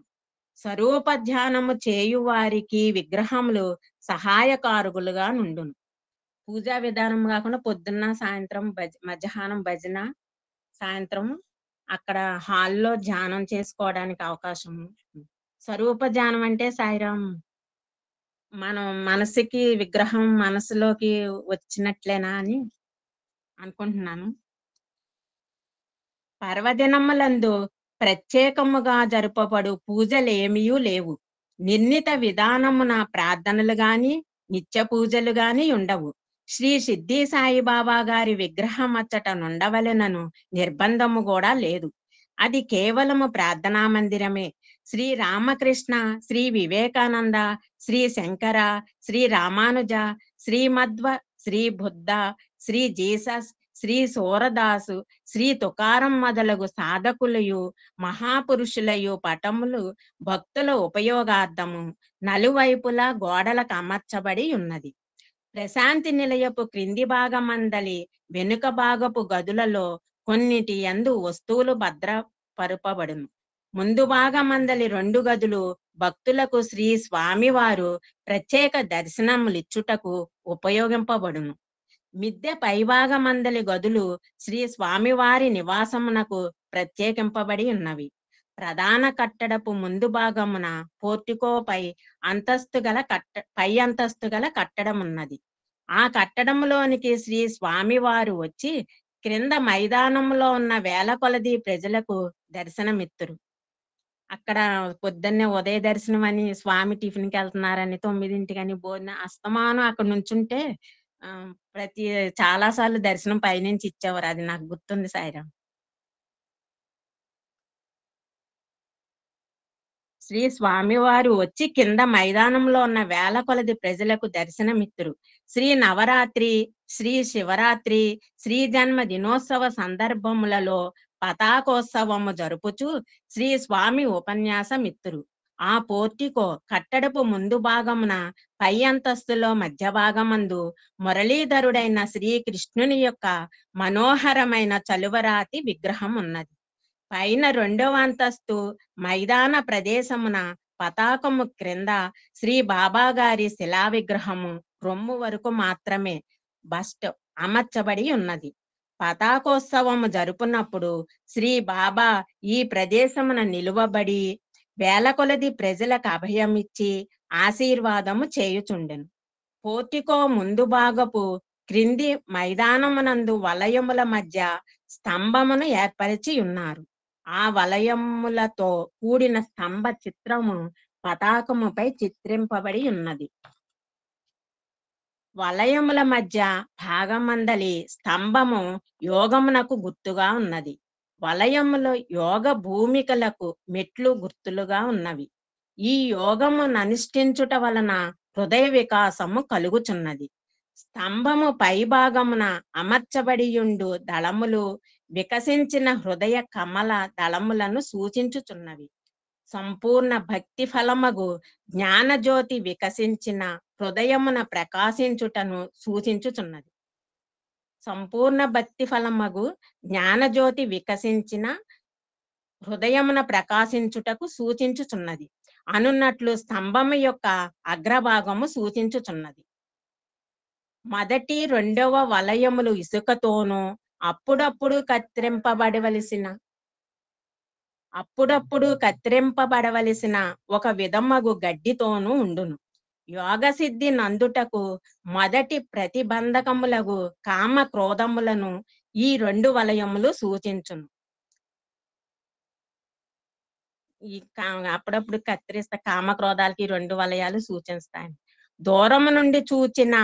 స్వరూప ధ్యానము చేయువారికి విగ్రహములు సహాయకారుగులుగా నుండును. పూజా విధానం కాకుండా పొద్దున్న సాయంత్రం మధ్యాహ్నం భజన, సాయంత్రం అక్కడ హాల్లో ధ్యానం చేసుకోవడానికి అవకాశము. స్వరూప ధ్యానం అంటే సాయిరాం మనం మనసుకి విగ్రహం మనసులోకి వచ్చినట్లేనా అని అనుకుంటున్నాను. పర్వదినములందు ప్రత్యేకముగా జరుపబడు పూజలేమియూ లేవు. నిర్ణీత విధానమున ప్రార్థనలు గాని నిత్య పూజలు గాని ఉండవు. శ్రీ సిద్ధి సాయిబాబా గారి విగ్రహం అచ్చట నుండవలెనను నిర్బంధము కూడా లేదు. అది కేవలము ప్రార్థనా మందిరమే. శ్రీ రామకృష్ణ, శ్రీ వివేకానంద, శ్రీ శంకర, శ్రీ రామానుజ, శ్రీ మధ్వ, శ్రీ బుద్ధ, శ్రీ జీసస్, శ్రీ సూరదాసు, శ్రీ తుకారం మొదలగు సాధకులయు మహాపురుషులయు పటములు భక్తుల ఉపయోగార్థము నలువైపులా గోడలకు అమర్చబడి ఉన్నది. ప్రశాంతి నిలయపు క్రింది భాగమందలి వెనుక భాగపు గదులలో కొన్నిటి యందు వస్తువులు భద్రపరుపబడును. ముందు భాగమందలి 2 గదులు భక్తులకు శ్రీ స్వామివారు ప్రత్యేక దర్శనములిచ్చుటకు ఉపయోగింపబడును. మిద్దె పైభాగమందలి గదులు శ్రీ స్వామివారి నివాసమునకు ప్రత్యేకింపబడి ఉన్నవి. ప్రధాన కట్టడపు ముందు భాగమున పోర్టికోపై పై అంతస్తు గల కట్టడం ఉన్నది. ఆ కట్టడంలోనికి శ్రీ స్వామివారు వచ్చి క్రింద మైదానంలో ఉన్న వేల కొలది ప్రజలకు దర్శనమిత్తురు. అక్కడ పొద్దున్నే ఉదయ దర్శనం అని స్వామి టిఫిన్కి వెళ్తున్నారని 9ంటికని భోజనం అస్తమానం అక్కడ నుంచుంటే చాలా సార్లు దర్శనం పైనుంచి ఇచ్చేవారు. అది నాకు గుర్తుంది సాయిరాం. శ్రీ స్వామివారు వచ్చి కింద మైదానంలో ఉన్న వేల కొలది ప్రజలకు దర్శనమిత్తురు. శ్రీ నవరాత్రి, శ్రీ శివరాత్రి, శ్రీ జన్మ దినోత్సవ సందర్భములలో పతాకోత్సవము జరుపుచు శ్రీ స్వామి ఉపన్యాసమిత్తురు. ఆ పోర్టికో కట్టడపు ముందు భాగమున పై అంతస్తులో మధ్య భాగమందు మురళీధరుడైన శ్రీకృష్ణుని యొక్క మనోహరమైన చలువరాతి విగ్రహం ఉన్నది. పైన రెండవ అంతస్తు మైదాన ప్రదేశమున పతాకము క్రింద శ్రీ బాబా గారి శిలా విగ్రహము రొమ్ము వరకు మాత్రమే బస్ట్ అమర్చబడి ఉన్నది. పతాకోత్సవము జరుపునప్పుడు శ్రీ బాబా ఈ ప్రదేశమున నిలువబడి వేల కొలది ప్రజలకు అభయమిచ్చి ఆశీర్వాదము చేయుచుండెను. పోర్టికో ముందు భాగపు క్రింది మైదానమునందు వలయముల మధ్య స్తంభమును ఏర్పరిచి ఉన్నారు. ఆ వలయములతో కూడిన స్తంభ చిత్రము పతాకముపై చిత్రింపబడి ఉన్నది. వలయముల మధ్య భాగమందలి స్తంభము యోగమునకు గుర్తుగా ఉన్నది. వలయములో యోగ భూమికలకు మెట్లు గుర్తులుగా ఉన్నవి. ఈ యోగమును అనుష్ఠించుట వలన హృదయ వికాసము కలుగుచున్నది. స్తంభము పై భాగమున అమర్చబడియుండు దళములు వికసించిన హృదయ కమల దళములను సూచించుచున్నవి. సంపూర్ణ భక్తి ఫలమగు జ్ఞానజ్యోతి వికసించిన హృదయమున ప్రకాశించుటను సూచించుచున్నది. సంపూర్ణ భక్తి ఫలమగు జ్ఞానజ్యోతి వికసించిన హృదయమున ప్రకాశించుటకు సూచించుచున్నది అనున్నట్లు స్తంభము యొక్క అగ్రభాగము సూచించుచున్నది. మొదటి రెండవ వలయములు ఇసుకతోనూ అప్పుడప్పుడు కత్తిరింపబడవలసిన ఒక విధమగు గడ్డితోనూ ఉండును. యోగ సిద్ధి నందుటకు మొదటి ప్రతిబంధకములగు కామ క్రోధములను ఈ రెండు వలయములు సూచించును. అప్పుడప్పుడు కత్తిరిస్తే కామ క్రోధాలకి రెండు వలయాలు సూచిస్తాయి. దూరము నుండి చూచిన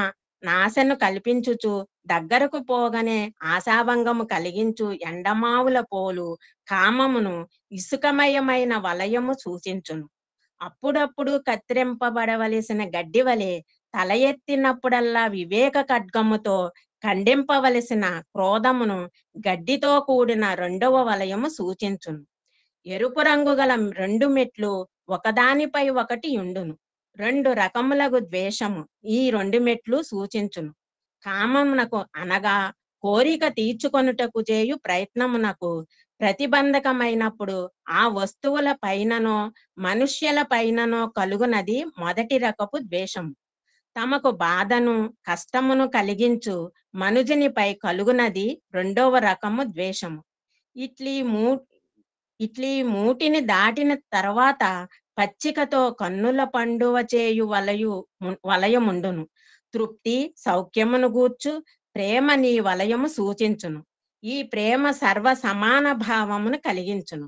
నాశను కల్పించుచు దగ్గరకు పోగానే ఆశాభంగము కలిగించు ఎండమావుల పోలు కామమును ఇసుకమయమైన వలయము సూచించును. అప్పుడప్పుడు కత్తిరింపబడవలసిన గడ్డి వలె తల ఎత్తినప్పుడల్లా వివేక ఖడ్గముతో ఖండింపవలసిన క్రోధమును గడ్డితో కూడిన రెండవ వలయము సూచించును. ఎరుపు రంగు గల రెండు మెట్లు ఒకదానిపై ఒకటి ఉండును. రెండు రకములకు ద్వేషము ఈ రెండు మెట్లు సూచించును. కామమునకు అనగా కోరిక తీర్చుకొనుటకు చేయు ప్రయత్నమునకు ప్రతిబంధకమైనప్పుడు ఆ వస్తువుల పైననో మనుష్యుల పైననో కలుగునది మొదటి రకపు ద్వేషము. తమకు బాధను కష్టమును కలిగించు మనుజునిపై కలుగునది రెండవ రకము ద్వేషము. ఇట్లీ మూటిని దాటిన తర్వాత పచ్చికతో కన్నుల పండువ చేయు వలయముండును. తృప్తి సౌఖ్యమును గూర్చు ప్రేమ నీ వలయము సూచించును. ఈ ప్రేమ సర్వ సమాన భావమును కలిగించును.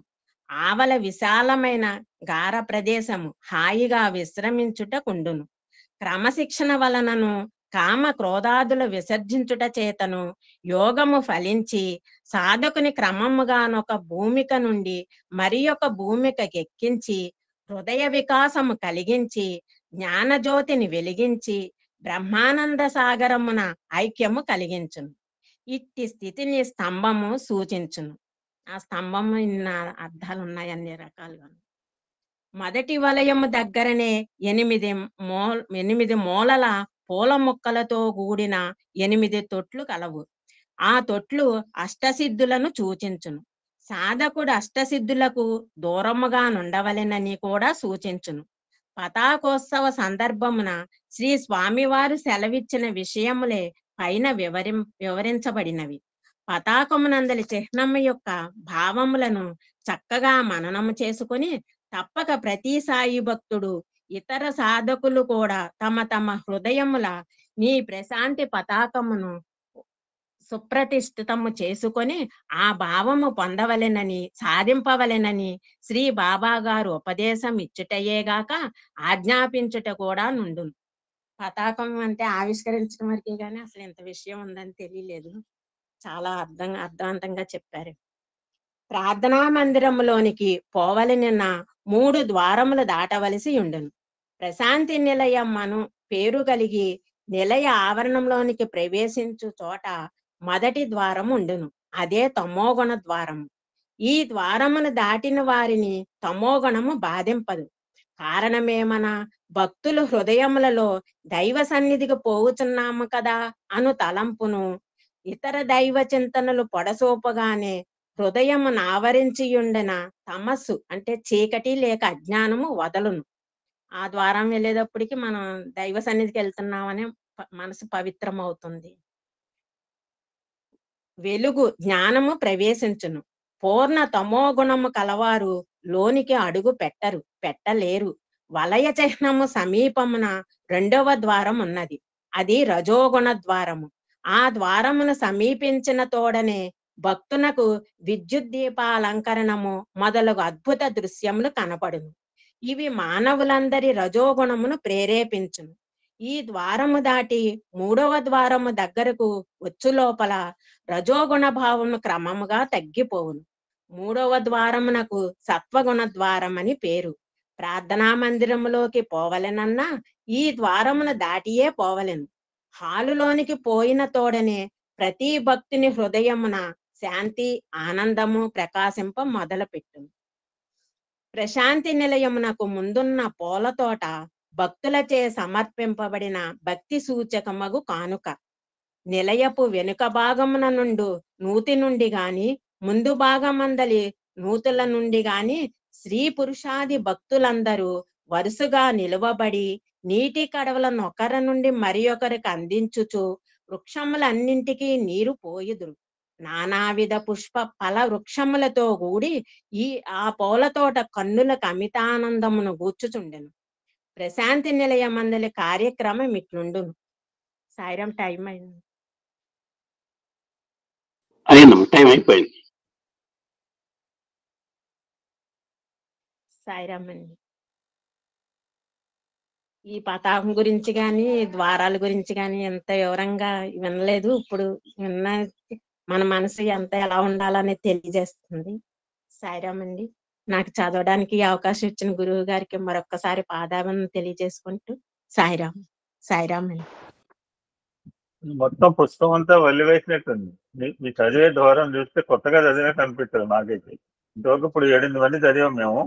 ఆవల విశాలమైన గార ప్రదేశము హాయిగా విశ్రమించుటకుండును. క్రమశిక్షణ వలనను కామ క్రోధాదుల విసర్జించుట చేతను యోగము ఫలించి సాధకుని క్రమముగానొక భూమిక నుండి మరి ఒక భూమికకి ఎక్కించి హృదయ వికాసము కలిగించి జ్ఞానజ్యోతిని వెలిగించి బ్రహ్మానంద సాగరమున ఐక్యము కలిగించును. ఇట్టి స్థితిని స్తంభము సూచించును. ఆ స్తంభము ఇన్న అర్థాలు ఉన్నాయి, అన్ని రకాలుగా. మొదటి వలయము దగ్గరనే ఎనిమిది మూలల పూల మొక్కలతో కూడిన 8 తొట్లు కలవు. ఆ తొట్లు అష్టసిద్ధులను సూచించును. సాధకుడు అష్టసిద్ధులకు దూరముగా నుండవలెనని కూడా సూచించును. పతాకోత్సవ సందర్భమున శ్రీ స్వామివారు సెలవిచ్చిన విషయములే పైన వివరించబడినవి. పతాకమునందలి చిహ్నము యొక్క భావములను చక్కగా మననము చేసుకొని తప్పక ప్రతి సాయి భక్తుడు ఇతర సాధకులు కూడా తమ తమ హృదయముల నీ ప్రశాంతి పతాకమును సుప్రతిష్ఠితము చేసుకొని ఆ భావము పొందవలెనని సాధింపవలెనని శ్రీ బాబా గారు ఉపదేశం ఇచ్చుటయేగాక ఆజ్ఞాపించుట కూడా నుండును. పతాకం అంటే ఆవిష్కరించడం వరకే గాని అసలు ఎంత విషయం ఉందని తెలియలేదు. చాలా అర్థవంతంగా చెప్పారు. ప్రార్థనా మందిరములోనికి పోవలనిన 3 ద్వారములు దాటవలసి ఉండును. ప్రశాంతి నిలయం అను పేరు కలిగి నిలయ ఆవరణంలోనికి ప్రవేశించు చోట మొదటి ద్వారము ఉండును. అదే తమోగుణ ద్వారము. ఈ ద్వారమును దాటిన వారిని తమోగుణము బాధింపదు. కారణమేమన భక్తులు హృదయములలో దైవ సన్నిధికి పోవుచున్నాము కదా అను తలంపును ఇతర దైవ చింతనలు పొడసోపగానే హృదయమును ఆవరించియుండిన తమస్సు అంటే చీకటి లేక అజ్ఞానము వదలును. ఆ ద్వారం వెళ్ళేటప్పటికి మనం దైవ సన్నిధికి వెళ్తున్నామని మనసు పవిత్రమవుతుంది. వెలుగు జ్ఞానము ప్రవేశించును. పూర్ణ తమో గుణము కలవారు లోనికి అడుగు పెట్టలేరు. వలయ చిహ్నము సమీపమున రెండవ ద్వారం ఉన్నది. అది రజోగుణ ద్వారము. ఆ ద్వారమును సమీపించిన తోడనే భక్తునకు విద్యుత్ దీపాలంకరణము మొదలగు అద్భుత దృశ్యములు కనపడును. ఇవి మానవులందరి రజోగుణమును ప్రేరేపించును. ఈ ద్వారము దాటి మూడవ ద్వారము దగ్గరకు వచ్చు లోపల రజోగుణ భావము క్రమముగా తగ్గిపోవును. మూడవ ద్వారమునకు సత్వగుణ ద్వారం అని పేరు. ప్రార్థనా మందిరములోకి పోవలెనన్నా ఈ ద్వారమును దాటియే పోవలెను. హాలులోనికి పోయిన తోడనే ప్రతి భక్తుని హృదయమున శాంతి ఆనందము ప్రకాశింప మొదలుపెట్టును. ప్రశాంతి నిలయమునకు ముందున్న పూల తోట భక్తులచే సమర్పింపబడిన భక్తి సూచకమగు కానుక. నిలయపు వెనుక భాగమున నూతి నుండి గాని ముందు భాగమందలి నూతుల నుండి గాని స్త్రీ పురుషాది భక్తులందరూ వరుసగా నిలువబడి నీటి కడవలను ఒకరి నుండి మరి ఒకరికి అందించుచు వృక్షములన్నింటికీ నీరు పోయుదురు. నానావిధ పుష్ప ఫల వృక్షములతో కూడి ఆ పూల తోట కన్నులకు అమితానందమును గూర్చుచుండెను. ప్రశాంతి నిలయమందలి కార్యక్రమం ఇట్లుండును. సాయిరాం టైం అయింది. టైం అయిపోయింది. సాయిరాం అండి. ఈ పతాకం గురించి గాని ద్వారాల గురించి గాని ఎంత వివరంగా వినలేదు. ఇప్పుడు విన్న మన మనసు ఎంత ఎలా ఉండాలనేది తెలియజేస్తుంది. సాయిరాం అండి. నాకు చదవడానికి అవకాశం ఇచ్చిన గురువు గారికి మరొక్కసారి పాదాలను తెలియజేసుకుంటూ సాయిరాం. సాయిరాం అండి. మొత్తం పుస్తకం అంతా వల్లివేసినట్టుంది. మీ చదివే ద్వారం చూస్తే కొత్తగా చదివినట్టు అనిపిస్తుంది నాకైతే. ఇంతవరకు ఇప్పుడు 7-8 మంది చదివాం మేము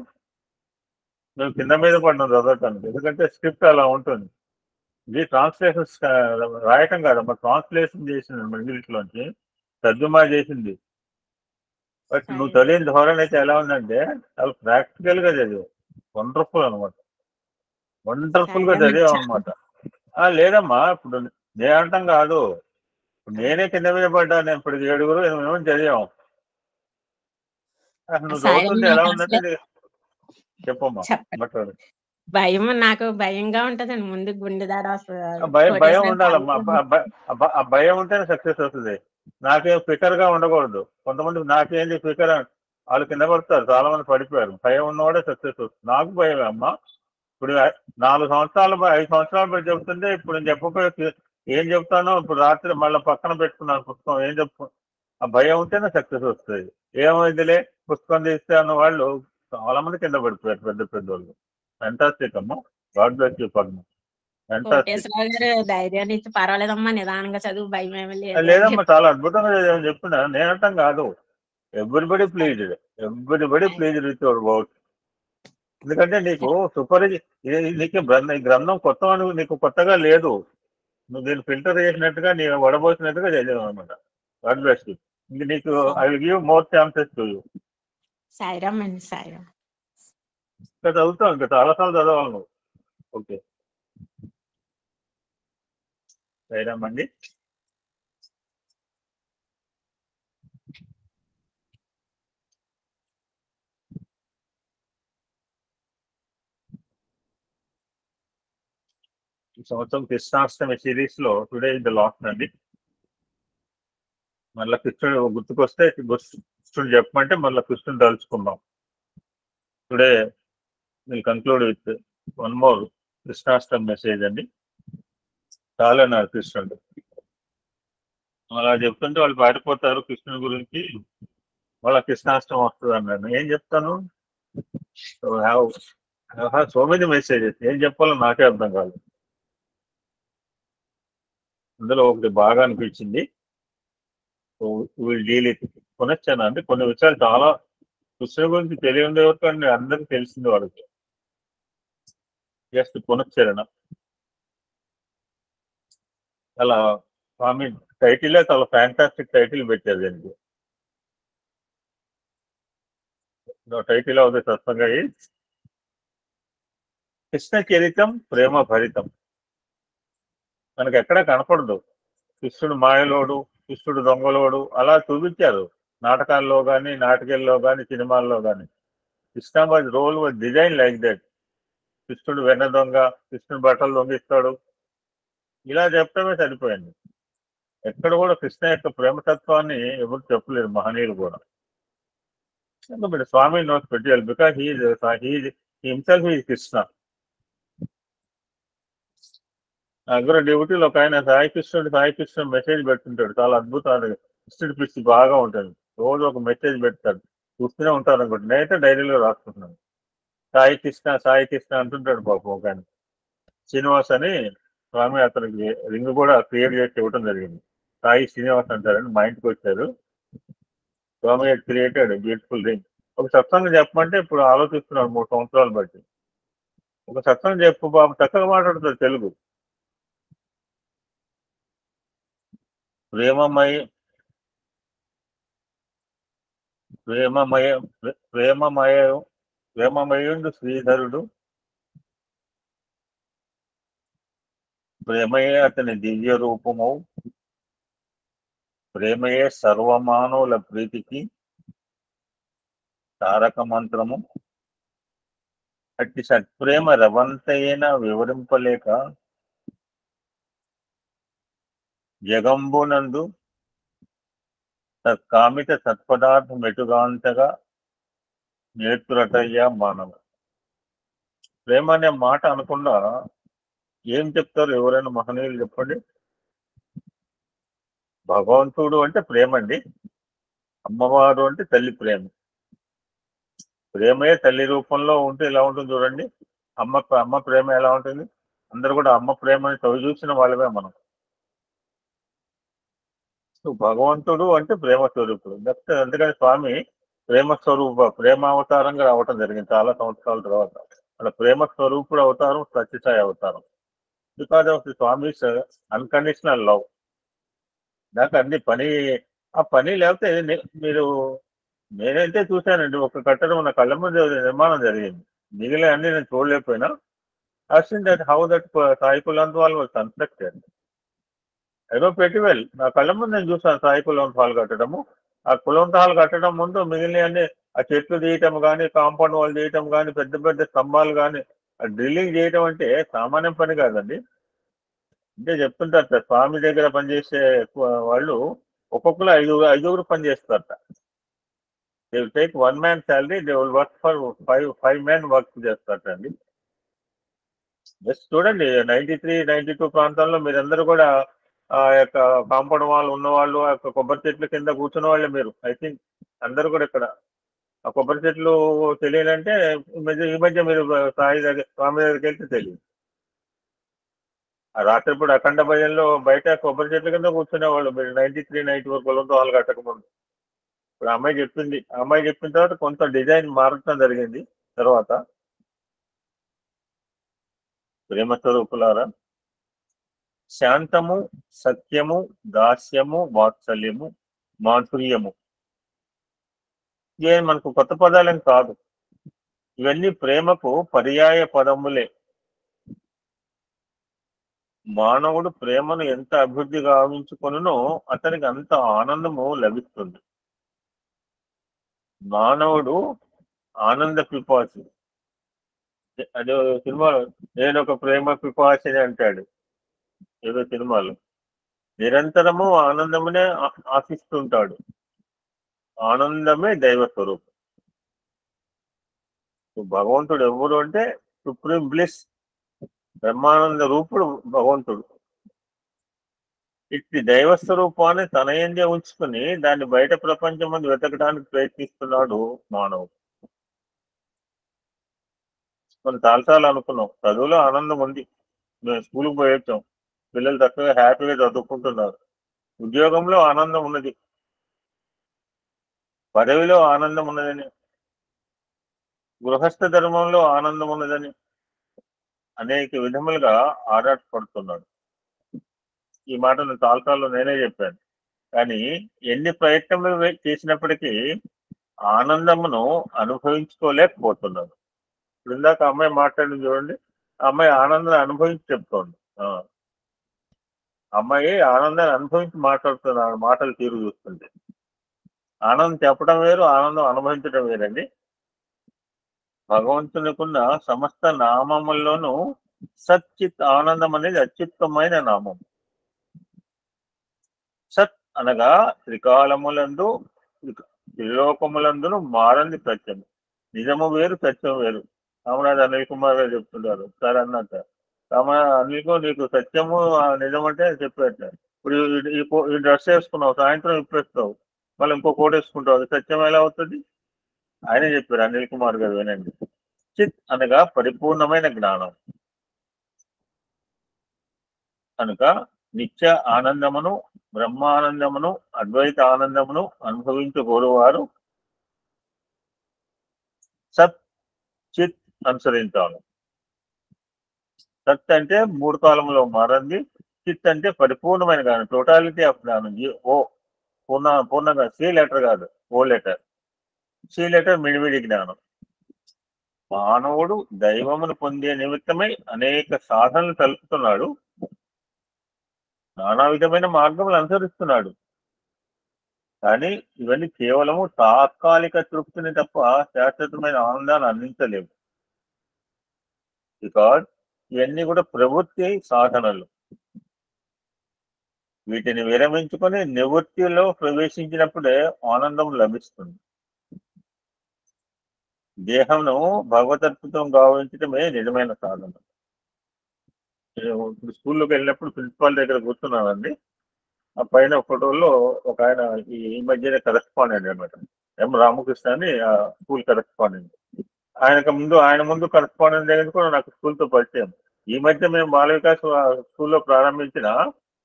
కింద మీద పడినాం చదవటానికి. ఎందుకంటే స్క్రిప్ట్ అలా ఉంటుంది. ఇది ట్రాన్స్లేషన్ రాయటం కాదమ్మా, ట్రాన్స్లేషన్ చేసింది ఇంగ్లీష్లోంచి, తర్జుమా చేసింది. బట్ నువ్వు చదివిన ధోరణి అయితే ఎలా ఉందంటే చాలా ప్రాక్టికల్ గా చదివావు. వండర్ఫుల్ అనమాట, వండర్ఫుల్ గా చదివావు అనమాట. లేదమ్మా, ఇప్పుడు నేను అంటాం కాదు, నేనే కింద మీద పడ్డాను. ఇప్పుడు 7-8 మంది చదివాం. నువ్వు చదువుతుంది ఎలా ఉందంటే చెప్పమ్మా. భయం, నాకు భయంగా ఉంటదండి. ముందు గుండెదాడ భయం ఉండాలమ్మా. ఆ భయం ఉంటేనే సక్సెస్ అవుతుంది. నాకేం ఫికర్ గా ఉండకూడదు. కొంతమంది నాకేంది ఫికర్, వాళ్ళు కింద పడతారు, చాలా మంది పడిపోయారు. భయం ఉన్నవాడే సక్సెస్ అవుతుంది. నాకు భయమే అమ్మా. ఇప్పుడు 4 సంవత్సరాలు 5 సంవత్సరాలు పెట్టి చెప్తుంటే ఇప్పుడు నేను చెప్పకపోయి ఏం చెప్తానో ఇప్పుడు రాత్రి మళ్ళీ పక్కన పెట్టుకున్నాను పుస్తకం. ఏం చెప్పు, ఆ భయం ఉంటేనే సక్సెస్ వస్తుంది. ఏమైందిలే పుస్తకం తీస్తే అన్న వాళ్ళు చాలా మంది కింద పడిపోయారు, పెద్ద పెద్ద వాళ్ళు. ఫ్యాంటాస్టిక్ అమ్మా. God bless you Padma. ధైర్యాన్ని ఇచ్చి పర్వాలేదమ్మా, నిదానంగా చదువు, భయం ఏమీ లేదమ్మా, చాలా అద్భుతంగా చదివామని చెప్తున్నా. నేనంటాం కాదు, everybody pleased, everybody pleased with your work. ఎందుకంటే నీకు నీకు గ్రంథం కొత్త నీకు కొత్తగా లేదు. నువ్వు దీన్ని ఫిల్టర్ చేసినట్టుగా నీ వడబోసినట్టుగా చదివావు అనమాట. God bless you. నీకు I will give more chances to you. Sairam అండి. సాయిరామ్. ఇంకా చదువుతావు, ఇంకా చాలాసార్లు చదవాలి నువ్వు. ఓకే, సాయిరామ్ అండి. ఈ సంవత్సరం కృష్ణాష్టమి సిరీస్ లో టుడే ఇస్ ద లాస్ట్ అండి. మళ్ళీ కృష్ణుడు గుర్తుకొస్తే కృష్ణుడు చెప్పమంటే మళ్ళీ కృష్ణుడు తలుచుకుందాం. Today will conclude with one more Krishnashtami message అండి. చాలా అన్నారు కృష్ణుడు. అలా చెప్తుంటే వాళ్ళు పారిపోతారు కృష్ణుడి గురించి. వాళ్ళ కృష్ణాష్టమి వస్తుంది అన్నాను. ఏం చెప్తాను? సో మెనీ మెసేజెస్, ఏం చెప్పాలో నాకే అర్థం కాదు. అందులో ఒకటి బాగా అనిపించింది, డీల్ ఇట్. కొనొచ్చాను అంటే కొన్ని విషయాలు చాలా కృష్ణుడి గురించి తెలియని ఎవరికి అందరికీ తెలిసింది వాళ్ళకి. జస్ట్ పునశ్చరణ. అలా స్వామి టైటిలే చాలా ఫ్యాంటాస్టిక్ టైటిల్ పెట్టారు దీనికి. Title of the satsang is Krishna చరితం ప్రేమ భరితం. మనకి ఎక్కడా కనపడదు కృష్ణుడు మాయలోడు, కృష్ణుడు దొంగలోడు అలా చూపించారు నాటకాల్లో కానీ, నాటకాల్లో కానీ, సినిమాల్లో కానీ. Krishna was role was design like that. కృష్ణుడు వెన్న దొంగ, కృష్ణుడు బట్టలు దొంగిస్తాడు, ఇలా చెప్పడమే సరిపోయింది. ఎక్కడ కూడా కృష్ణ యొక్క ప్రేమతత్వాన్ని ఎవరు చెప్పలేరు మహనీయులు కూడా. But Swami not special because himself is Krishna. అగ్ర డ్యూటీలో ఒక ఆయన సాయి కృష్ణుడు మెసేజ్ పెడుతుంటాడు, చాలా అద్భుతాలు. కృష్ణుడి పిచ్చి బాగా ఉంటుంది, రోజు ఒక మెసేజ్ పెడతాడు, చూస్తూనే ఉంటారు అనుకోండి. నేనైతే డైరీలో రాసుకుంటున్నాను సాయి కృష్ణ అంటుంటాడు పాపం ఒక ఆయన. శ్రీనివాస్ అని స్వామి అతనికి రింగ్ కూడా క్రియేట్ చేసి ఇవ్వడం జరిగింది. సాయి శ్రీనివాస్ అంటారని మా ఇంటికి వచ్చారు. స్వామి క్రియేటెడ్ బ్యూటిఫుల్ రింగ్. ఒక సత్సంగం చెప్పమంటే ఇప్పుడు ఆలోచిస్తున్నాడు 3 సంవత్సరాలు బట్టి. ఒక సత్సంగం చెప్పు బాబు, చక్కగా మాట్లాడుతాడు తెలుగు. ప్రేమమయ ప్రేమమయ ప్రేమమయ ప్రేమమయుడు శ్రీధరుడు, ప్రేమయే అతని దివ్య రూపము, ప్రేమయే సర్వమానవుల ప్రీతికి తారక మంత్రము. అట్టి సత్ప్రేమ రవంతైన వివరింపలేక జగంబునందు తత్కామిత సత్పదార్థం ఎటుగాంతగా నేర్చురటయ్యా మానవ. ప్రేమ అనే మాట అనకుండా ఏం చెప్తారు ఎవరైనా మహనీయులు చెప్పండి. భగవంతుడు అంటే ప్రేమ అండి, అమ్మవారు అంటే తల్లి ప్రేమ. ప్రేమయే తల్లి రూపంలో ఉంటే ఎలా ఉంటుంది చూడండి. అమ్మ ప్రేమ ఎలా ఉంటుంది. అందరూ కూడా అమ్మ ప్రేమని చవి చూసిన వాళ్ళమే మనం. సో భగవంతుడు అంటే ప్రేమ స్వరూపుడు. అందుకని స్వామి ప్రేమావతారంగా రావటం జరిగింది చాలా సంవత్సరాల తర్వాత. అలా ప్రేమ స్వరూపుడు అవతారం సత్యసాయి అవతారం. Because of the Swami's unconditional love. నాకు అన్ని ఆ పని లేకపోతే మీరు నేనైతే చూశానండి, ఒక కట్టడం నా కళ్ళ ముందు నిర్మాణం జరిగింది. మిగిలిన అన్ని నేను చూడలేకపోయినా I've seen that how that Sai Kulanthwal was constructed. I know pretty well. నా కళ్ళ ముందు నేను చూసాను సాయి కులంతాలు కట్టడము. ఆ కులంతాలు కట్టడం ముందు మిగిలిన అన్ని ఆ చెట్లు తీయటం కానీ, కాంపౌండ్ వాళ్ళు తీయటం కానీ, పెద్ద పెద్ద స్తంభాలు కానీ, ఆ డ్రిల్లింగ్ చేయటం అంటే సామాన్యం పని కాదండి. అంటే చెప్తుంటారట స్వామి దగ్గర పనిచేసే వాళ్ళు ఒక్కొక్కరు ఐదుగురు పని చేస్తారట. They will take 1 man salary, they will work for 5 men work చేస్తారటండి. జస్ట్ చూడండి 93, 92 ప్రాంతాల్లో మీరందరూ కూడా ఆ యొక్క కాంపౌండ్ వాళ్ళు ఉన్నవాళ్ళు, ఆ యొక్క కొబ్బరి చెట్ల కింద కూర్చున్న వాళ్ళే మీరు. ఐ థింక్ అందరూ కూడా ఇక్కడ ఆ కొబ్బరి చెట్లు తెలియాలంటే ఈ మధ్య మీరు స్వామి దగ్గరికి వెళ్తే తెలియదు. ఆ రాత్రిపూట అఖండ భజనలో బయట కొబ్బరి చెట్ల కింద కూర్చునేవాళ్ళు మీరు 93, 94 కులంతో వాళ్ళు కట్టకముందు. ఇప్పుడు అమ్మాయి చెప్పింది, అమ్మాయి చెప్పిన తర్వాత కొంత డిజైన్ మారటం జరిగింది. తర్వాత ప్రేమ స్వరూపులారా, శాంతము, సత్యము, దాస్యము, వాత్సల్యము, మాధుర్యము, ఇవే మనకు కొత్త పదాలేం కాదు. ఇవన్నీ ప్రేమకు పర్యాయ పదములే. మానవుడు ప్రేమను ఎంత అభివృద్ధి గావించుకొనునో అతనికి అంత ఆనందము లభిస్తుంది. మానవుడు ఆనంద పిపాసి. అదే సినిమాలో నేను ఒక ప్రేమ పిపాసిని అంటాడు ఏదో సినిమాలో. నిరంతరము ఆనందమునే ఆశిస్తుంటాడు. ఆనందమే దైవ స్వరూపం. భగవంతుడు ఎవరు అంటే సుప్రీం బ్లిస్, బ్రహ్మానంద రూపుడు భగవంతుడు. ఇట్టి దైవ స్వరూపాన్ని తన ఎందే ఉంచుకుని దాన్ని బయట ప్రపంచం ముందు వెతకడానికి ప్రయత్నిస్తున్నాడు మానవుడు. కొన్ని చాలాసార్లు అనుకున్నాం చదువులో ఆనందం ఉంది, మేము స్కూల్కి పోయి వచ్చాం, పిల్లలు చక్కగా హ్యాపీగా చదువుకుంటున్నారు. ఉద్యోగంలో ఆనందం ఉన్నది, పదవిలో ఆనందం ఉన్నదని, గృహస్థ ధర్మంలో ఆనందం ఉన్నదని, అనేక విధములుగా ఆరాటపడుతున్నాడు. ఈ మాటను చాలాసార్లు నేనే చెప్పాను. కానీ ఎన్ని ప్రయత్నములు చేసినప్పటికీ ఆనందమును అనుభవించుకోలేకపోతున్నాడు. ఇప్పుడు ఇందాక అమ్మాయి మాట్లాడింది చూడండి, ఆ అమ్మాయి ఆనందాన్ని అనుభవించి చెప్తోంది. అమ్మాయి ఆనందాన్ని అనుభవించి మాట్లాడుతున్నాడు. మాటలు తీరు చూస్తుంది. ఆనందం చెప్పడం వేరు, ఆనందం అనుభవించడం వేరండి. భగవంతునికున్న సమస్త నామముల్లోనూ సచ్చిత్ ఆనందం అనేది అత్యుత్తమైన నామం. సత్ అనగా త్రికాలములందు త్రిలోకములందును మారంది సత్యము. నిజము వేరు, సత్యం వేరు. రామనాథ్ అనిల్ కుమార్ గారు చెప్తుంటారు. సార్ అన్నట్ట అనిల్కు నీకు సత్యము నిజం అంటే చెప్పేట. ఇప్పుడు ఈ డ్రెస్ వేసుకున్నావు, సాయంత్రం ఇప్పేస్తావు, మళ్ళీ ఇంకో కోట్ వేసుకుంటావు, అది సత్యం ఎలా అవుతుంది? ఆయనే చెప్పారు అనిల్ కుమార్ గారు, వినండి. చిత్ అనగా పరిపూర్ణమైన జ్ఞానం కనుక నిత్య ఆనందమును, బ్రహ్మానందమును, అద్వైత ఆనందమును అనుభవించగోరువారు సత్ చిత్ అనుసరించాలి. సత్ అంటే 3 కాలంలో మారంది, చిత్ అంటే పరిపూర్ణమైన జ్ఞానం, టోటాలిటీ ఆఫ్ జ్ఞానం. ఓ పూర్ణంగా, సి లెటర్ కాదు, ఓ లెటర్. సి లెటర్ మిడిమిడి జ్ఞానం. మానవుడు దైవమును పొందే నిమిత్తమై అనేక సాధనలు తలుపుతున్నాడు, నానా విధమైన మార్గములు అనుసరిస్తున్నాడు. కానీ ఇవన్నీ కేవలము తాత్కాలిక తృప్తిని తప్ప శాశ్వతమైన ఆనందాన్ని అందించలేవు. బికాజ్ ఇవన్నీ కూడా ప్రవృత్తి సాధనలు. వీటిని విరమించుకొని నివృత్తిలో ప్రవేశించినప్పుడే ఆనందం లభిస్తుంది. దేహంను భగవదర్పితం గావించడమే నిజమైన సాధన. ఇప్పుడు స్కూల్లోకి వెళ్ళినప్పుడు ప్రిన్సిపాల్ దగ్గర కూర్చున్నానండి. ఆ పైన ఫోటోలో ఒక ఆయన ఈ మధ్యనే కరెస్పాండెంట్ అనమాట, ఎం రామకృష్ణ అని, స్కూల్ కరెస్పాండెంట్. ఆయన ముందు కరెస్పాండెంట్ దగ్గర కూడా నాకు స్కూల్తో పరిచయం. ఈ మధ్య మేము బాల వికాస్ స్కూల్లో ప్రారంభించిన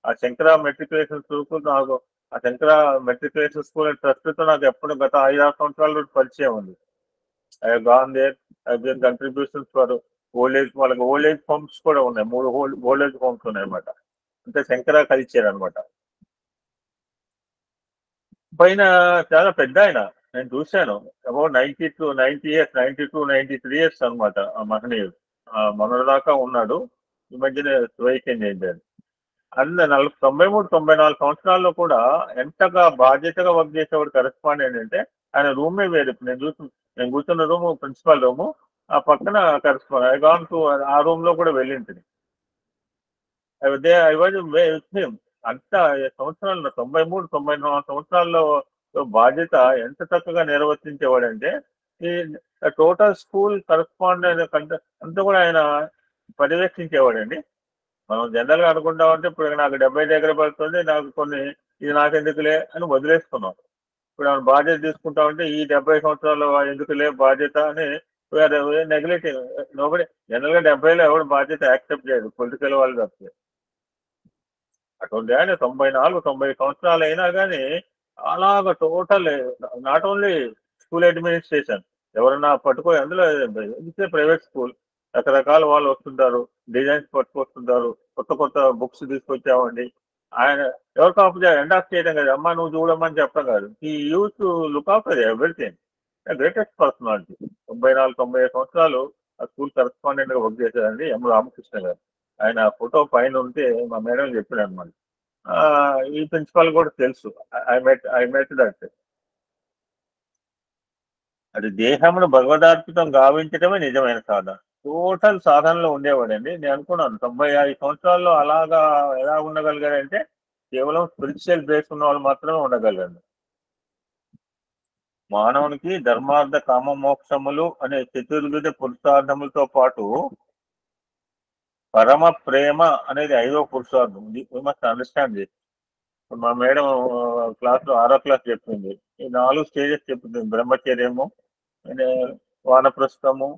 ఆ శంకర మెట్రికులేషన్ స్కూల్, నాకు ఆ శంకర మెట్రికులేషన్ స్కూల్ ట్రస్ట్తో నాకు ఎప్పుడు గత 5-6 సంవత్సరాల పరిచయం ఉంది. I have gone there, I given contributions for వాళ్ళకి ఓల్డ్ ఏజ్ హోమ్స్ కూడా ఉన్నాయి. 3 ఓల్డ్ ఏజ్ హోమ్స్ ఉన్నాయి అనమాట. అంటే శంకర కల్చర్ అనమాట. పైన చాలా పెద్ద ఆయన, నేను చూశాను. అబౌట్ 92, 93 అనమాట ఆ మహనీయుడు. మొన్నటిదాకా ఉన్నాడు, ఈ మధ్యనే వైద్యం చేశాడు. 93, 94 సంవత్సరాల్లో కూడా ఎంతగా బాధ్యతగా వర్క్ చేసేవాడు కరెస్పాండెంట్ అంటే. ఆయన రూమే వేరు. ఇప్పుడు నేను కూర్చున్న రూమ్ ప్రిన్సిపల్ రూము, ఆ పక్కన కరెస్పాండెంట్. ఐ గాన్ టు ఆ రూమ్ లో కూడా వెళ్ళింటుంది. I was with him. అంత సంవత్సరాలు 93, 94 సంవత్సరాల్లో బాధ్యత ఎంత చక్కగా నిర్వర్తించేవాడంటే, ఈ టోటల్ స్కూల్ కరెస్పాండెంట్ అంతా కూడా ఆయన పర్యవేక్షించేవాడండి. మనం జనరల్గా అనుకుంటామంటే ఇప్పుడు నాకు 70 దగ్గర పడుతుంది, నాకు కొన్ని ఇది నాకెందుకులే అని వదిలేసుకున్నాం. ఇప్పుడు ఆయన బాధ్యత తీసుకుంటామంటే ఈ 70 సంవత్సరాలు ఎందుకులే బాధ్యత అని నెగ్లెక్టింగ్. నోబడి జనరల్గా 70లో ఎవరు బాధ్యత యాక్సెప్ట్ చేయదు, పొలిటికల్ వాళ్ళు తప్పితే. అటువంటి ఆయన 94, 90 సంవత్సరాలు అయినా కానీ అలాగ total, not only school administration, ఎవరన్నా పట్టుకొని అందులో ఇట్స్ ప్రైవేట్ స్కూల్, రకరకాల వాళ్ళు వస్తుంటారు, డిజైన్స్ పట్టుకొస్తుంటారు, కొత్త బుక్స్ తీసుకొచ్చామండి. ఆయన ఎవరికి ఆఫ్ ఎండాక్ చేయడం కదా, అమ్మ నువ్వు చూడమని చెప్పడం కాదు. ఈ youth look after everything. Greatest personality. 94, 95 సంవత్సరాలు ఆ స్కూల్ కరెస్పాండెంట్ గా వర్క్ చేశారండి ఎం రామకృష్ణ గారు. ఆయన ఫోటో పైన ఉంటే మా మేడం చెప్పాడు అనమాట. ఈ ప్రిన్సిపాల్ కూడా తెలుసు. I met that. అది దేహమును భగవదార్పితం గావించడమే నిజమైన సాధన. టోటల్ సాధనలో ఉండేవాడండి. నేను అనుకున్నాను 95 సంవత్సరాల్లో అలాగా ఎలా ఉండగలిగాడంటే కేవలం స్పిరిచువల్ బేస్ ఉన్న వాళ్ళు మాత్రమే ఉండగలరు. మానవునికి ధర్మార్థ కామ మోక్షములు అనే చతుర్విధ పురుషార్థములతో పాటు పరమ ప్రేమ అనేది 5వ పురుషార్థం. We must understand this. మా మేడం క్లాస్ లో 6వ క్లాస్ చెప్పింది. ఈ 4 స్టేజెస్ చెప్తుంది. బ్రహ్మచర్యము, వానప్రస్థము.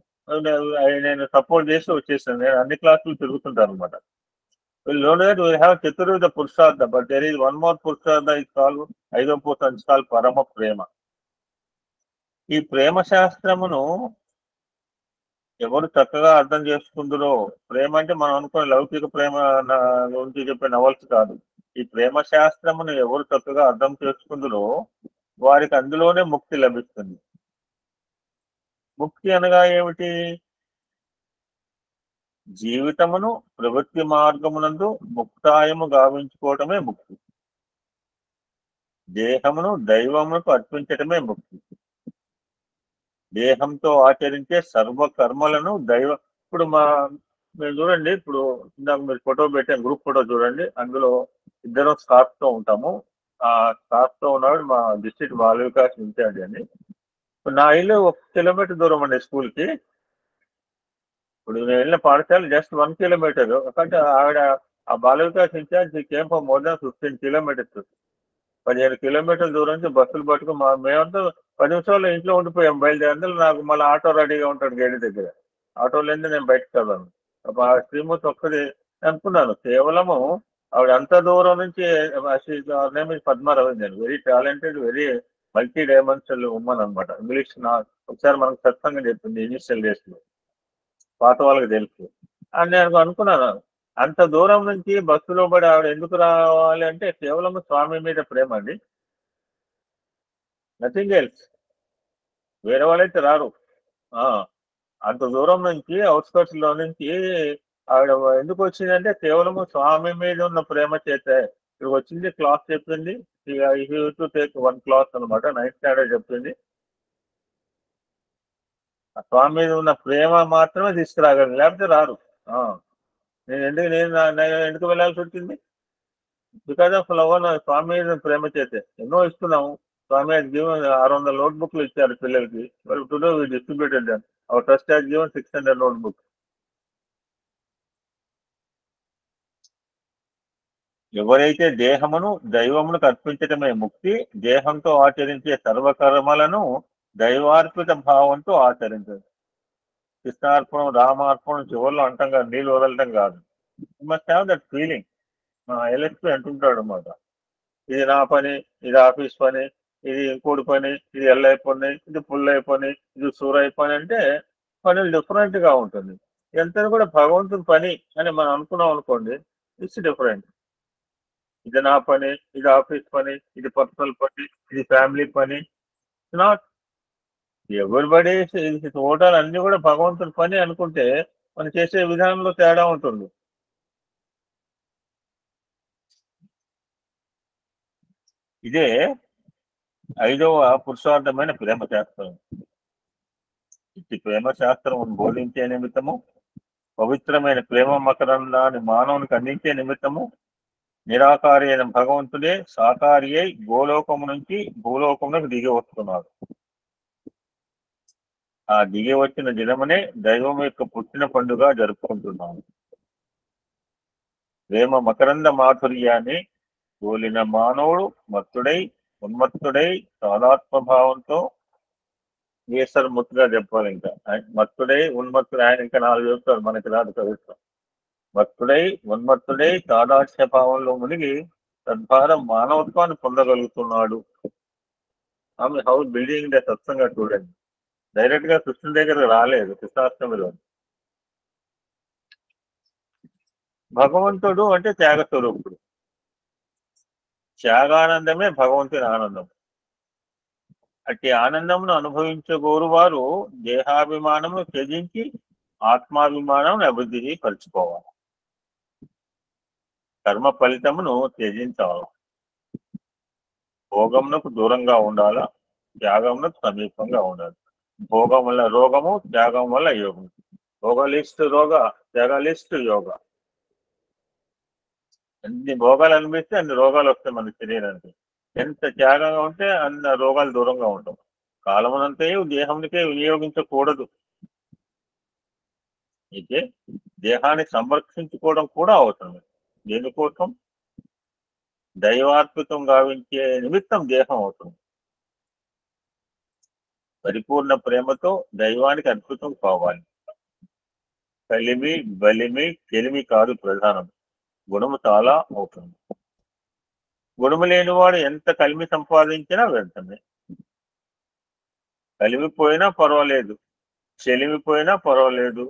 నేను సపోర్ట్ చేసి వచ్చేసాను. నేను అన్ని క్లాసులు తిరుగుతుంటాను అనమాట. we have chaturvidha purushartha, but there is one more purushartha is called 5వ పురుషార్థం is called పరమ ప్రేమ. ఈ ప్రేమ శాస్త్రమును ఎవరు చక్కగా అర్థం చేసుకుందరో, ప్రేమ అంటే మనం అనుకునే లౌకిక ప్రేమ గురించి చెప్పే నవల్స్ కాదు. ఈ ప్రేమ శాస్త్రమును ఎవరు చక్కగా అర్థం చేసుకుందరో వారికి అందులోనే ముక్తి లభిస్తుంది. ముక్తి అనగా ఏమిటి? జీవితమును ప్రవృత్తి మార్గమునందు ముక్తాయము గావించుకోవటమే ముక్తి. దేహమును దైవమునకు అర్పించటమే ముక్తి. దేహంతో ఆచరించే సర్వ కర్మలను ఇప్పుడు మీరు చూడండి, ఇప్పుడు ఇందాక మీరు ఫోటో పెట్టాను, గ్రూప్ ఫోటో చూడండి. అందులో ఇద్దరం స్కార్ఫ్ తో ఉంటాము. ఆ స్కార్ఫ్ తో ఉన్నాడు మా డిస్ట్రిక్ట్ బాల వికాస్ ఇన్ఛార్జ్ అని. నా ఇల్లు 1 కిలోమీటర్ దూరం అండి స్కూల్ కి. ఇప్పుడు నేను వెళ్ళిన పాఠశాల జస్ట్ 1 కిలోమీటర్. ఎందుకంటే ఆవిడ ఆ Bala Vikas in charge came for more than 15 kilometres. 15 కిలోమీటర్ల దూరం నుంచి బస్సులు పట్టుకుని మేమంతా 10 నిమిషాల్లో ఇంట్లో ఉండిపోయాం. బయలుదేరి మళ్ళీ మళ్ళీ ఆటో రెడీగా ఉంటాడు గేట్ దగ్గర. ఆటో లేని నేను బయటకు వెళ్ళాను. ఆ శ్రీమూర్తి ఒక్కది అనుకున్నాను. కేవలము ఆవిడ అంత దూరం నుంచి name is Padma Ravindran, very talented, very multi dimensional Oommen అనమాట. ఇంగ్లీష్ ఒకసారి మనకు సత్సంగా చెప్పింది ఇనిషియల్ డేస్ లో, పాత వాళ్ళకి తెలుసు అని నేను అనుకున్నాను. అంత దూరం నుంచి బస్సులో పడి ఆవిడ ఎందుకు రావాలి అంటే కేవలం స్వామి మీద ప్రేమ అండి, నథింగ్ ఎల్స్. వేరే వాళ్ళైతే రారు. అంత దూరం నుంచి అవుట్స్కట్స్ లో నుంచి ఆవిడ ఎందుకు వచ్చిందంటే కేవలం స్వామి మీద ఉన్న ప్రేమ చేత ఇక్కడ వచ్చింది. క్లాస్ చెప్పింది, టు టేక్ 1 క్లాస్ అనమాట, 9th స్టాండర్డ్ చెప్పింది. ఆ స్వామి మీద ఉన్న ప్రేమ మాత్రమే తీసుకురాగలను, లేకపోతే రారు. నేను ఎందుకు వెళ్ళాల్సి వచ్చింది? Because of love. స్వామి మీద ప్రేమ చేతే ఎన్నో ఇస్తున్నాము. స్వామి has given 600 నోట్ బుక్లు ఇచ్చారు పిల్లలకి. Today we distributed them. Our trust has given 600 note books. ఎవరైతే దేహమును దైవమునకు అర్పించటమే ముక్తి, దేహంతో ఆచరించే సర్వకర్మలను దైవార్పిత భావంతో ఆచరించదు. కృష్ణార్పణం, రామార్పణం చివరిలో అంటాం కాదు, నీళ్ళు వదలటం కాదు. You must have that feeling. మా ఎల్ఎస్పీ అంటుంటాడు అన్నమాట, ఇది నా పని, ఇది ఆఫీస్ పని, ఇది ఇంకోటి పని, ఇది ఎల్లై పని, ఇది పుల్లై పని, ఇది సూరై పని అంటే పనులు డిఫరెంట్ గా ఉంటుంది. ఎంత కూడా భగవంతుని పని అని మనం అనుకున్నాం అనుకోండి, ఇట్స్ డిఫరెంట్. ఇది నా పని, ఇది ఆఫీస్ పని, ఇది పర్సనల్ పని, ఇది ఫ్యామిలీ పని. Not everybody. టోటల్ అన్ని కూడా భగవంతుని పని అనుకుంటే మనం చేసే విధానంలో తేడా ఉంటుంది. ఇదే 5వ పురుషార్థమైన ప్రేమ శాస్త్రం. ఇది ప్రేమ శాస్త్రం బోధించే నిమిత్తము, పవిత్రమైన ప్రేమ మకరందాన్ని మానవునికి అందించే నిమిత్తము నిరాకారి అయిన భగవంతుడే సాకారి అయి గోలోకము నుంచి భూలోకమునకు దిగి వస్తున్నాడు. ఆ దిగి వచ్చిన దినమనే దైవం యొక్క పుట్టిన పండుగ జరుపుకుంటున్నాము. ప్రేమ మకరంద మాధుర్యాన్ని గోలిన మానవుడు ఉన్మత్తుడై తాదాత్మభావంతో వేసరముత్తుగా చెప్పాలి. ఇంకా మత్తుడై ఉన్మత్తుడు, ఆయన ఇంకా 4 చెప్తారు, మనకి రాదు కవిత్వం. ఉన్మత్తుడై తాదాత్మ్య భావంలో మునిగి తద్వారా మానవత్వాన్ని పొందగలుగుతున్నాడు. ఆమె హౌస్ బిల్డింగ్ ద సత్సంగా చూడండి. డైరెక్ట్ గా కృష్ణుడి దగ్గర రాలేదు కృష్ణాష్టమిలో. భగవంతుడు అంటే త్యాగ స్వరూపుడు. త్యాగానందమే భగవంతుని ఆనందం. అట్టి ఆనందమును అనుభవించగోరు వారు దేహాభిమానము త్యజించి ఆత్మాభిమానం అభివృద్ధి పరుచుకోవాలి. కర్మ ఫలితమును త్యజించాలి. భోగమునకు దూరంగా ఉండాలా, త్యాగమునకు సమీపంగా ఉండాలి. భోగం వల్ల రోగము, త్యాగం వల్ల యోగం. భోగలిస్ట్ రోగ, త్యాగలిస్ట్ యోగ. అన్ని భోగాలు అనిపిస్తే అన్ని రోగాలు వస్తాయి మన శరీరానికి. ఎంత త్యాగంగా ఉంటే అన్ని రోగాలు దూరంగా ఉంటాం. కాలమునంతే దేహంకే వినియోగించకూడదు. అయితే దేహాన్ని సంరక్షించుకోవడం కూడా అవసరమే. దేనికోసం? దైవార్పితం గావించే నిమిత్తం దేహం అవుతుంది. పరిపూర్ణ ప్రేమతో దైవానికి అర్పితం కావాలి. కలిమి బలిమి చెలిమి కాదు ప్రధానం, గుణము చాలా అవుతుంది. గుణము లేనివాడు ఎంత కలిమి సంపాదించినా వ్యర్థమే. కలిమిపోయినా పర్వాలేదు, చెలిమిపోయినా పర్వాలేదు,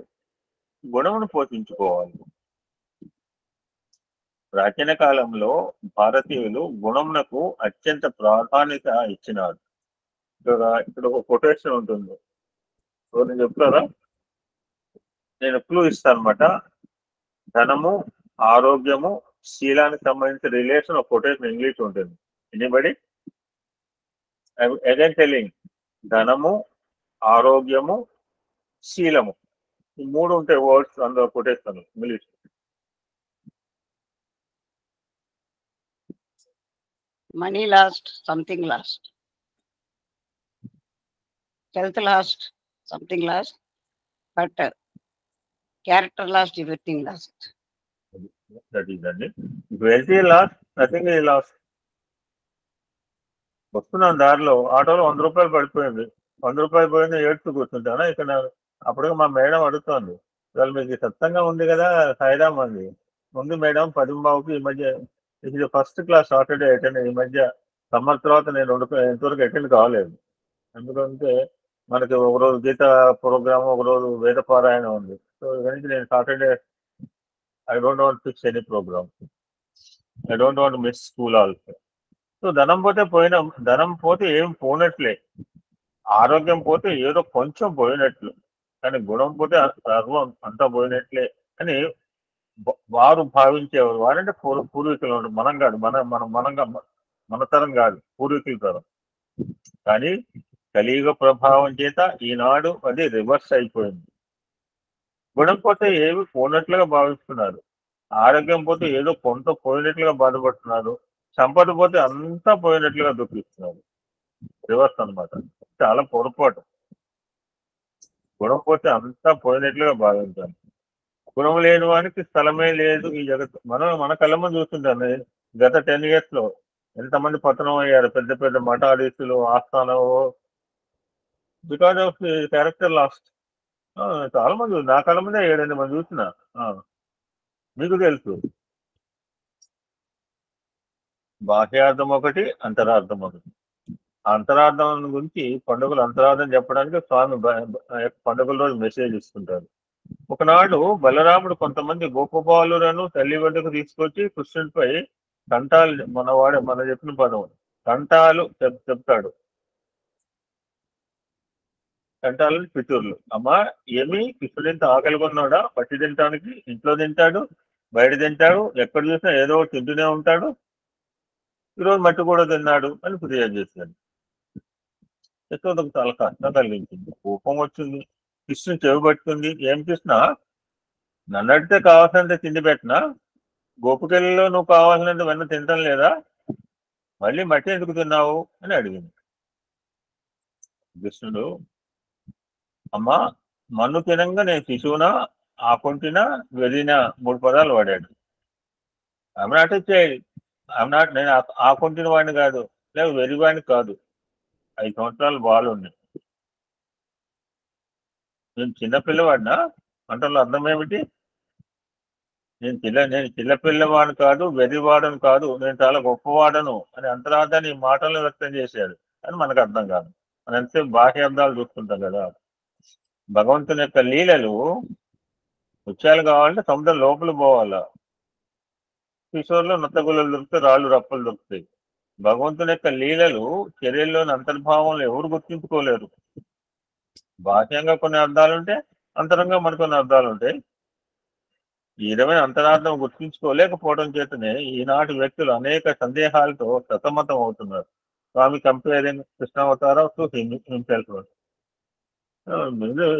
గుణమును పోషించుకోవాలి. ప్రాచీన కాలంలో భారతీయులు గుణమునకు అత్యంత ప్రాధాన్యత ఇచ్చినారు. ఇక్కడ ఒక కొటేషన్ ఉంటుంది, నేను చెప్తారా? నేను క్లూ ఇస్తాను అనమాట. ధనము, ఆరోగ్యము, శీలానికి సంబంధించిన రిలేషన్ ఒక కొటేషన్ ఇంగ్లీష్ ఉంటుంది. ఎనీబడి? అగైన్ టెల్లింగ్, ధనము, ఆరోగ్యము, శీలము, ఈ 3 ఉంటాయి వర్డ్స్ అందులో quotation English. Money lost, something lost. Health lost, something lost. But character lost, everything lost. That is అండి. వెల్తీ లాస్ట్, నథింగ్ ఈ లాస్ట్. వస్తున్నాను దారిలో, ఆటోలో 100 రూపాయలు పడిపోయింది. 100 రూపాయలు పోయింది, ఏడుస్తూ కూర్చుంటానా ఇక్కడ. అప్పుడు మా మేడం అడుగుతోంది, ఇవాళ మీకు సత్సంగా ఉంది కదా సాయిరామ్ అంది. ముందు మేడం 10:15కి ఈ మధ్య ఇది ఫస్ట్ క్లాస్ సాటర్డే అటెండ్, ఈ మధ్య సమ్మర్ తర్వాత నేను ఎంతవరకు అటెండ్ కాలేదు. ఎందుకంటే మనకి ఒకరోజు గీత ప్రోగ్రామ్, ఒకరోజు వేద పారాయణ ఉంది. సో ఇవన్నీ నేను Saturday I don't want fix any program, I don't want miss school also. So ధనం పోతే ఏం పోనట్లే, ఆరోగ్యం పోతే ఏదో కొంచెం పోయినట్లు, కానీ గుణం పోతే సర్వం అంతా పోయినట్లే అని వారు భావించేవారు. వారంటే పూర్వీకులు, మనం కాదు, మన తరం కాదు, పూర్వీకుల తరం. కానీ కలియుగ ప్రభావం చేత ఈనాడు అది రివర్స్ అయిపోయింది. గుణం పోతే ఏమి పోయినట్లుగా భావిస్తున్నారు, ఆరోగ్యం పోతే ఏదో కొంత పోయినట్లుగా బాధపడుతున్నారు, సంపద పోతే అంతా పోయినట్లుగా దుఃఖిస్తున్నారు. రివర్స్ అనమాట, చాలా పొరపాటు. గుణం పోతే అంతా పోయినట్లుగా భావించాలి. గుణం లేని వానికి స్థలమే లేదు ఈ జగత్తు. మన కళ్ళ ముందు చూస్తుంటాను, గత 10 years లో ఎంతమంది పతనం అయ్యారు, పెద్ద పెద్ద మఠాధీశులు, ఆస్థానం, బికాస్ ఆఫ్ క్యారెక్టర్ లాస్ట్. చాలా మంది నా కళ్ళ ముందే 7-8 మంది చూసిన. మీకు తెలుసు, బాహ్యార్థం ఒకటి, అంతరార్థం ఒకటి. అంతరార్థం గురించి పండుగలు అంతరార్థం చెప్పడానికి స్వామి పండుగల రోజు మెసేజ్ ఇస్తుంటారు. ఒకనాడు బలరాముడు కొంతమంది గోపబాలులను తల్లి వద్దకు తీసుకొచ్చి కృష్ణుడిపై కంఠాలు, మన చెప్పిన పదం కంఠాలు చెప్తాడు. కంఠాలు పితూర్లు. అమ్మా, ఏమి కృష్ణుడు ఇంత ఆకలి కొన్నాడా? పట్టి తింటానికి ఇంట్లో తింటాడు, బయట తింటాడు, ఎక్కడ చూసినా ఏదో తింటూనే ఉంటాడు, ఈరోజు మట్టి కూడా తిన్నాడు అని ఫిర్యాదు చేశాడు. యశోదకు చాలా కష్టం కలిగించింది, కోపం వచ్చింది. కృష్ణుని చెవి పట్టుకుంది, ఏం కృష్ణ, నన్ను అడిగితే కావాల్సినంత తిండి పెట్టినా, గోపికల్లో నువ్వు కావాల్సినంత వెన్న తినటం లేదా, మళ్ళీ మట్టి ఎందుకు తిన్నావు అని అడిగింది. కృష్ణుడు, అమ్మా, మన్ను తినంగా నేను శిశువునా, ఆకుంటినా, వెదినా 3 పదాలు వాడాడు. నేను ఆకుంటిన వాడిని కాదు, లేక వెరివాడిని కాదు, 5 సంవత్సరాలు బాలు ఉన్నాయి. నేను చిన్నపిల్లవాడినా అంటలో అర్థం ఏమిటి? నేను చిన్నపిల్లవాడిని కాదు, వెర్రివాడను కాదు, నేను చాలా గొప్పవాడను అని అంతరార్థాన్ని ఈ మాటలను వ్యక్తం చేశాడు అని మనకు అర్థం కాదు. మనం ఎంతసేపు బాహ్య అర్థాలు చూస్తుంటాం కదా. భగవంతుని యొక్క లీలలు ముత్యాలు కావాలంటే సముద్రం లోపల పోవాలా. కిషోర్లో నత్తగుల్లలు దొరుకుతాయి, రాళ్ళు రప్పలు దొరుకుతాయి. భగవంతుని యొక్క లీలలు చర్యల్లోని అంతర్భావంలో ఎవరు గుర్తించుకోలేరు. బాహ్యంగా కొన్ని అర్థాలుంటే, అంతరంగా మరికొన్ని అర్థాలు ఉంటాయి. ఈ విధమైన అంతరార్థం గుర్తించుకోలేకపోవడం చేతనే ఈనాటి వ్యక్తులు అనేక సందేహాలతో సతమతం అవుతున్నారు. స్వామి కంపేరింగ్ కృష్ణావతారం టు హిమ్సెల్ఫ్.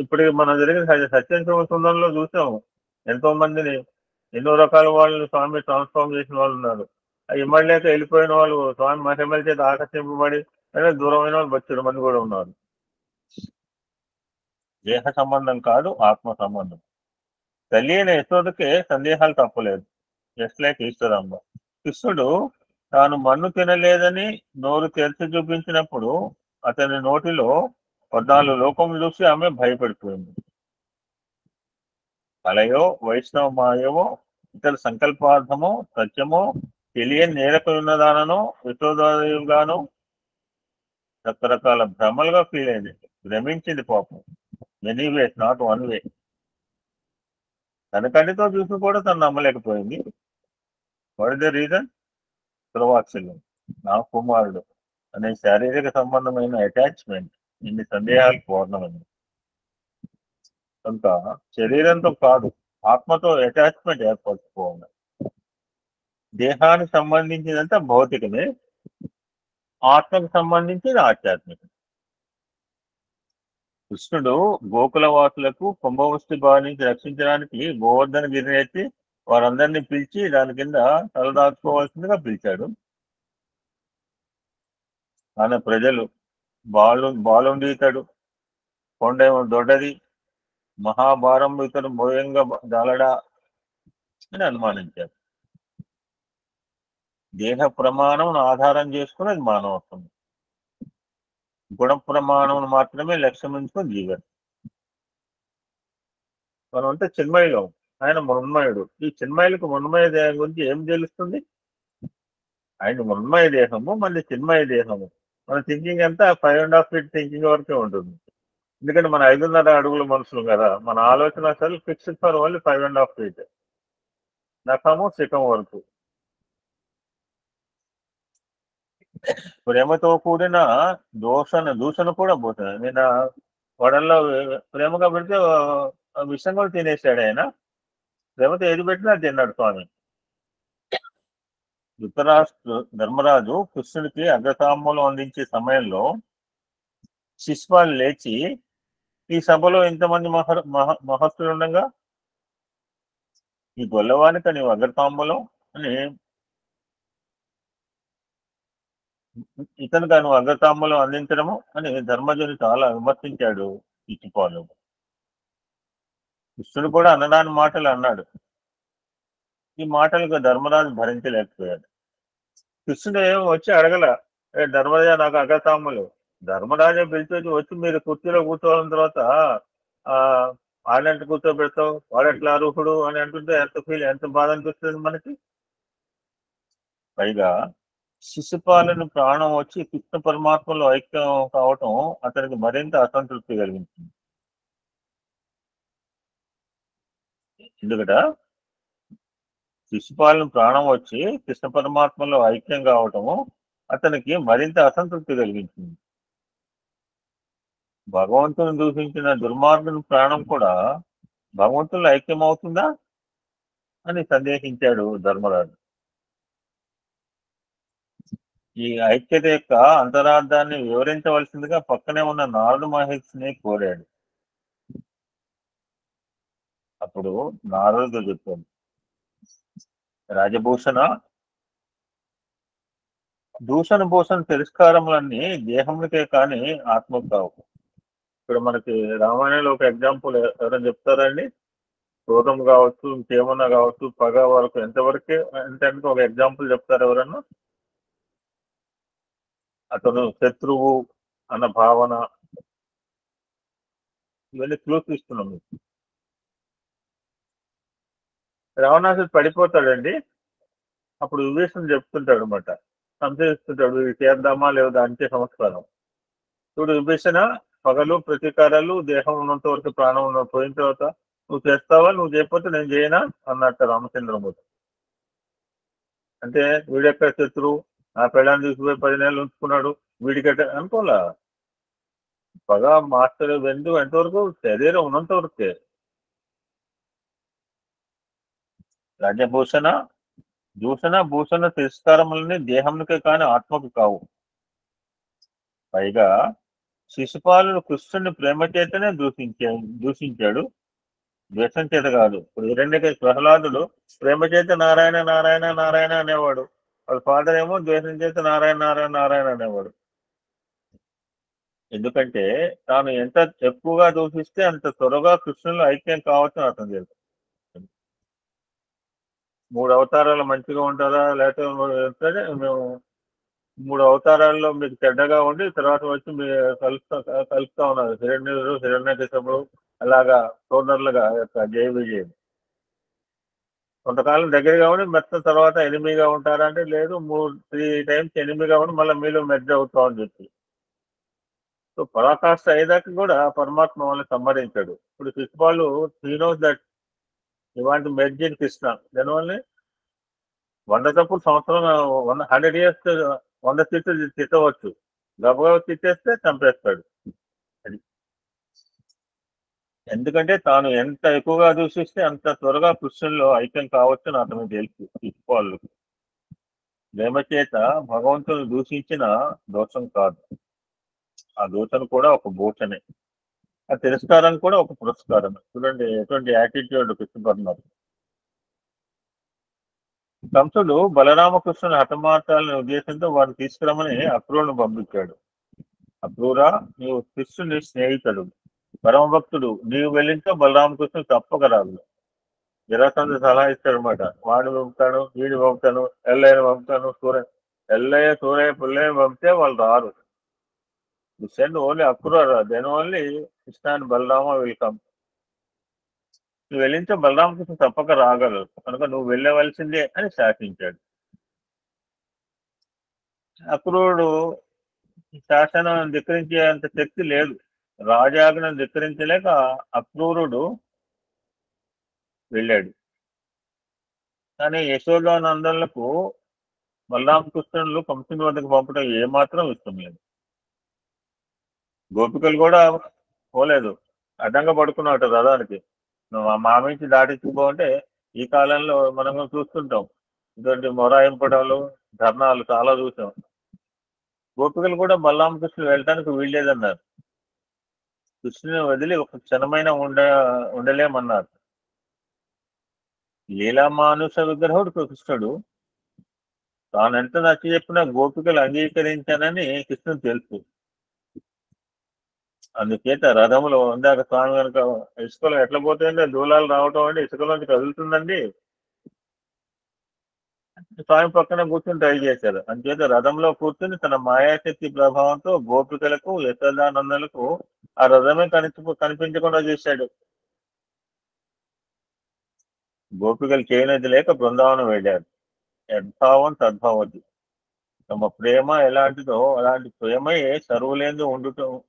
ఇప్పుడు మనం జరిగిన సత్యం సుందరంలో చూసాము, ఎంతో మందిని, ఎన్నో రకాల వాళ్ళు స్వామి ట్రాన్స్ఫార్మ్ చేసిన వాళ్ళు ఉన్నారు. ఇమ్మడలేక వెళ్ళిపోయిన వాళ్ళు స్వామి మహిమల చేత ఆకర్షింపబడి దూరమైన వాళ్ళు బొచ్చెడు మంది కూడా ఉన్నారు. దేహ సంబంధం కాదు, ఆత్మ సంబంధం. తల్లి అయిన యశోదకే సందేహాలు తప్పలేదు. Just like Eswaramba. కృష్ణుడు తాను మన్ను తినలేదని నోరు తెరిచి చూపించినప్పుడు అతని నోటిలో 14 లోకములు చూసి ఆమె భయపడిపోయింది. కలయో వైష్ణవ మాయవో ఇతర సంకల్పార్థమో సత్యమో తెలియని నేరకున్నదానో యశోదాగానో రకరకాల భ్రమలుగా ఫీల్ అయింది, భ్రమించింది పాపం. Many ways, not one way. తన కంటితో చూసి కూడా తను నమ్మలేకపోయింది. What is the reason? ధ్రువాత్సల్యం, నా కుమారుడు అనే శారీరక సంబంధమైన అటాచ్మెంట్ ఇన్ని సందేహాలు పూర్ణమైంది. కనుక శరీరంతో కాదు, ఆత్మతో అటాచ్మెంట్ ఏర్పరచుకోవాలి. దేహానికి సంబంధించినంత భౌతికమే, ఆత్మకు సంబంధించింది ఆధ్యాత్మికం. కృష్ణుడు గోకుల వాసులకు కుంభవృష్టి బారి నుంచి రక్షించడానికి గోవర్ధన గిరిని ఎత్తి వారందరినీ పిలిచి దాని కింద తలదాచుకోవాల్సిందిగా పిలిచాడు. ఆయన ప్రజలు బాలుండి ఇతడు, కొండేమో దొడ్డది, మహాభారం ఇతడు మోయంగా జాలడా అని అనుమానించారు. దేహ ప్రమాణం ఆధారం చేసుకుని అది మానవత్వం, గుణ ప్రమాణం మాత్రమే లక్ష్యం ఉంచుకొని జీవనం. మనం అంతా చిన్మయులం, ఆయన మృన్మయుడు. ఈ చిన్మయులకు మృన్మయ దేహం గురించి ఏం తెలుస్తుంది? ఆయన మృన్మయ దేహము, మన చిన్మయ దేహము. మన థింకింగ్ అంతా 5.5 feet థింకింగ్ వరకే ఉంటుంది. ఎందుకంటే మన 5.5 అడుగుల మనుషులు కదా, మన ఆలోచన అసలు ఫిక్స్డ్ ఫర్ ఓన్లీ 5.5 feet, నఖము శిఖం వరకు. ప్రేమతో కూడిన దూషణ కూడా పోతుంది. నేను వడల్లో ప్రేమగా పెడితే విషయం కూడా తినేసాడు ఆయన. ప్రేమతో ఏది పెట్టినా తిన్నాడు స్వామి. ధర్మరాజు కృష్ణుడికి అగ్రతాంబూలం అందించే సమయంలో శిశుపాలు లేచి, ఈ సభలో ఇంతమంది మహత్తులు ఉండగా ఈ గొల్లవానికి నీవు అగ్రతాంబూలం అని, ఇతను నువ్వు అగ్రతాంబూలం అందించడము అని ధర్మజుని చాలా విమర్శించాడు శిశుపాలు. కృష్ణుడు కూడా అన్నదాని మాటలు అన్నాడు. ఈ మాటలకు ధర్మరాజు భరించలేకపోయాడు. కృష్ణుడు ఏమో వచ్చి అడగల, ధర్మరాజా నాకు అగ్రతాంబూలం. ధర్మరాజా పిలిచి వచ్చి మీరు కుర్చీలో కూర్చోవాలని తర్వాత ఆడంట కూర్చోబెడతావు, వాడెట్లా అర్హుడు అని అంటుంటే ఎంత బాధ అనిపిస్తుంది మనకి. పైగా శిశుపాలను ప్రాణం వచ్చి కృష్ణ పరమాత్మలో ఐక్యం కావటం అతనికి మరింత అసంతృప్తి కలిగించింది. ఎందుకట శిశుపాలను ప్రాణం వచ్చి కృష్ణ పరమాత్మలో ఐక్యం కావటము అతనికి మరింత అసంతృప్తి కలిగించింది. భగవంతుని దూషించిన దుర్మార్గుని ప్రాణం కూడా భగవంతుల్లో ఐక్యం అవుతుందా అని సందేహించాడు ధర్మరాజు. ఈ ఐక్యత యొక్క అంతరార్థాన్ని వివరించవలసిందిగా పక్కనే ఉన్న నారద మహర్షిని కోరాడు. అప్పుడు నారదుడు చెప్పాడు, రాజభూషణ, దూషణ భూషణ తిరస్కారములన్నీ దేహములకే కానీ ఆత్మకు కావు. ఇక్కడ మనకి రామాయణంలో ఒక ఎగ్జాంపుల్ ఎవరైనా చెప్తారండి? క్రోధం కావచ్చు, ఇంకేమన్నా కావచ్చు, పగ వరకు ఎంతవరకే అంటే ఒక ఎగ్జాంపుల్ చెప్తారు ఎవరన్నా? అతను శత్రువు అన్న భావన, ఇవన్నీ క్లూస్ ఇస్తున్నాం మీకు. రావణాసుడు పడిపోతాడండి, అప్పుడు విభీషణుడు చెప్తుంటాడు అనమాట, సంశయిస్తుంటాడు, ఇది చేద్దామా లేదా అంతే సంస్కారం. చూడు విభీషణ, పగలు ప్రతీకారాలు దేహం ఉన్నంత వరకు ప్రాణం ఉన్న పోయిన తర్వాత నువ్వు చేస్తావా, నువ్వు చేయకపోతే నేను చేయనా అన్నట్టు రామచంద్రమూర్తి. అంటే వీడెక్కడ శత్రువు, నా పెళ్ళాన్ని తీసుకుపోయి 10 నెలలు ఉంచుకున్నాడు, వీడికట్ట అనుకోలే. పగ మాస్టర్ వెందు ఎంతవరకు శరీరం ఉన్నంత వరకే. రాజభూషణ, దూషణ భూషణ తిరస్కారములని దేహమునికే కానీ ఆత్మకు కావు. పైగా శిశుపాలుడు కృష్ణుని ప్రేమ చేతనే దూషించాడు, ద్వేషం చేత కాదు. ఇప్పుడు ప్రహ్లాదుడు ప్రేమ చేత నారాయణ నారాయణ నారాయణ అనేవాడు, వాళ్ళ ఫాదర్ ఏమో ద్వేషం చేత నారాయణ నారాయణ నారాయణ అనేవాడు. ఎందుకంటే తాను ఎంత ఎక్కువగా దూషిస్తే అంత త్వరగా కృష్ణులు ఐక్యం కావచ్చు అర్థం చేస్తాడు. 3 అవతారాలు మంచిగా ఉంటారా, లేకపోతే మేము 3 అవతారాల్లో మీకు చెడ్డగా ఉండి తర్వాత వచ్చి మీరు కలుపుతా ఉన్నారు, హిరణ్యకశిపుడు అలాగా సోదరులుగా జయ విజయం. కొంతకాలం దగ్గరగా ఉండి మొత్తం తర్వాత ఎనిమిగా ఉంటారంటే లేదు, 3 times ఎనిమిగా ఉండి మళ్ళీ మీలో మెర్జ్ అవుతామని చెప్పి. సో పరాకాష్ఠ అయ్యేదాకా కూడా పరమాత్మ వాళ్ళని సంహరించాడు. ఇప్పుడు Shishupal knows that you want merge in Krishna, దానివల్ల 100 తప్పులు సంవత్సరం 100 ఇయర్స్ 100 తిట్లు తిట్టవచ్చు, గబగబా తిట్టేస్తే చంపేస్తాడు. అది ఎందుకంటే తాను ఎంత ఎక్కువగా దూషిస్తే అంత త్వరగా కృష్ణుల్లో ఐక్యం కావచ్చు అని అతను తెలుసు శిశుపాలు. ప్రేమ చేత భగవంతుని దూషించిన దోషం కాదు, ఆ దోషం కూడా ఒక భూషణే, ఆ తిరస్కారం కూడా ఒక పురస్కారం. చూడండి ఎటువంటి యాటిట్యూడ్ కృష్ణపడినారు. కంసుడు బలరామకృష్ణుని హతమార్చాలనే ఉద్దేశంతో వారిని తీసుకురమని అక్రూరును పంపించాడు. అక్రూరా, నీవు కృష్ణుని స్నేహితుడు, పరమభక్తుడు, నీవు వెళ్ళింటే బలరామకృష్ణుడు తప్పక రాదు. జరాసంధ సలహా ఇస్తాడనమాట. వాడిని పంపుతాను, వీడిని పంపుతాను, ఎల్లయ్యను పంపుతాను, ఎల్లయ్య సూరయ్య పుల్లయ్య పంపితే వాళ్ళు రారు. You send only Akrura, then only Krishna and Balrama will come. నువ్వు వెళ్ళింటే బలరామకృష్ణ తప్పక రాగలరు, కనుక నువ్వు వెళ్ళవలసిందే అని శాసించాడు. అక్రూరుడు శాసనం ధిక్కరించేంత శక్తి లేదు, రాజాజ్ఞను ధిక్కరించలేక అక్రూరుడు వెళ్ళాడు. కానీ యశోదానందనులకు బలరామకృష్ణులు కంసుని వద్దకు పంపడం ఏమాత్రం ఇష్టం లేదు. గోపికలు కూడా పోలేదు, అడ్డంగా పడుకున్నట్టు రథానికి. నువ్వు మా నుంచి దాటించుకోమంటే ఈ కాలంలో మనం చూస్తుంటాం, ఇటువంటి మొరాయింపడాలు ధర్నాలు చాలా చూసాం. గోపికలు కూడా బలరామకృష్ణులు వెళ్ళటానికి వీల్లేదన్నారు. కృష్ణుని వదిలి ఒక క్షణమైన ఉండలేమన్నారు. లీలా మానుష విగ్రహుడు కృష్ణుడు, తానెంత నచ్చి చెప్పినా గోపికలు అంగీకరించానని కృష్ణుడు తెలుసు. అందుచేత రథములో ఇందాక స్వామి కనుక ఇసుకలో ఎట్లా పోతుందంటే దూలాలు రావటం అంటే ఇసుకలోంచి కదులుతుందండి. స్వామి పక్కన కూర్చొని ట్రై చేశారు. అందుచేత రథంలో కూర్చుని తన మాయాశక్తి ప్రభావంతో గోపికలకు యశోదానందలకు ఆ రథమే కనిపించకుండా చేశాడు. గోపికలు చేయనది లేక బృందావనం వెళ్ళారు. యద్భావం తద్భావతి. తమ ప్రేమ ఎలాంటిదో అలాంటి ప్రేమయే సర్వులేందు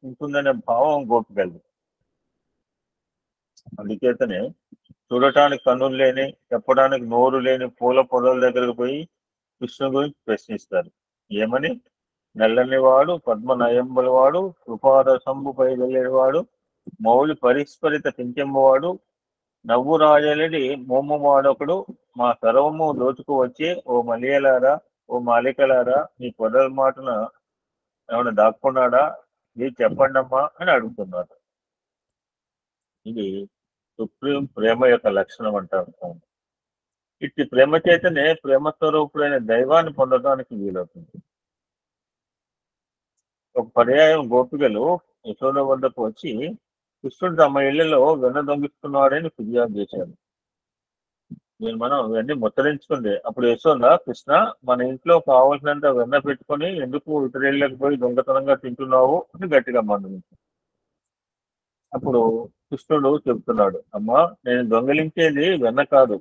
ఉంటుందనే భావం గోపికలు. అందుచేతనే చూడటానికి కన్నులు లేని, చెప్పడానికి నోరు లేని పూల పొదల దగ్గరకు పోయి కృష్ణుని గురించి ప్రశ్నిస్తారు. ఏమని? నల్లని వాడు, పద్మ నయంబుల వాడు, కృపారసంబుపై వెళ్ళేవాడు, మౌలి పరిస్ఫరిత పింఛంబవాడు, నవ్వు రాజలడి మోము వాడొకడు, మా సర్వము దోచుకు వచ్చి ఓ మలియలారా, ఓ మాలికలారా, నీ పొదల మాటన ఏమైనా దాక్కున్నాడా, మీరు చెప్పండమ్మా అని అడుగుతున్నారు. ఇది సుప్రీం ప్రేమ యొక్క లక్షణం అంటారు. ఇట్టి ప్రేమ చేతనే ప్రేమ స్వరూపుడైన దైవాన్ని పొందడానికి వీలవుతుంది. ఒక పర్యాయం గోపికలు యశోద వద్దకు వచ్చి కృష్ణుడు తమ ఇళ్లలో వెన్న దొంగిస్తున్నాడని ఫిర్యాదు చేశాడు. మనం ఇవన్నీ ముచ్చరించుకుంది. అప్పుడు యశోద, కృష్ణ, మన ఇంట్లో కావాల్సినంత వెన్న పెట్టుకొని ఎందుకు ఇతరులకు పోయి దొంగతనంగా తింటున్నావు అని గట్టిగా మందలించాడు. అప్పుడు కృష్ణుడు చెబుతున్నాడు, అమ్మా, నేను దొంగిలించేది వెన్న కాదు,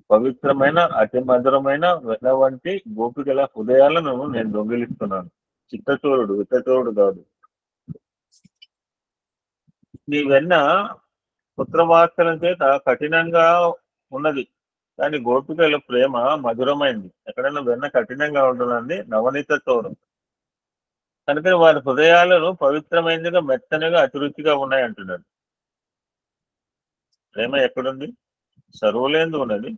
పవిత్రమైన అతి మధురమైన వెన్న వంటి గోపికల హృదయాలను నేను దొంగిలిస్తున్నాను. చిత్తచోరుడు, విత్తచోరుడు కాదు. నీ వెన్న పుత్రవాత్సలం చేత కఠినంగా ఉన్నది, కానీ గోపికల ప్రేమ మధురమైంది. ఎక్కడైనా వెన్న కఠినంగా ఉంటుందండి, నవనీత చోరం. కనుక వారి హృదయాలను పవిత్రమైనదిగా, మెత్తనిగా, అతిరుచిగా ఉన్నాయి అంటున్నాడు. ప్రేమ ఎక్కడుంది? సర్వులేందు ఉన్నది,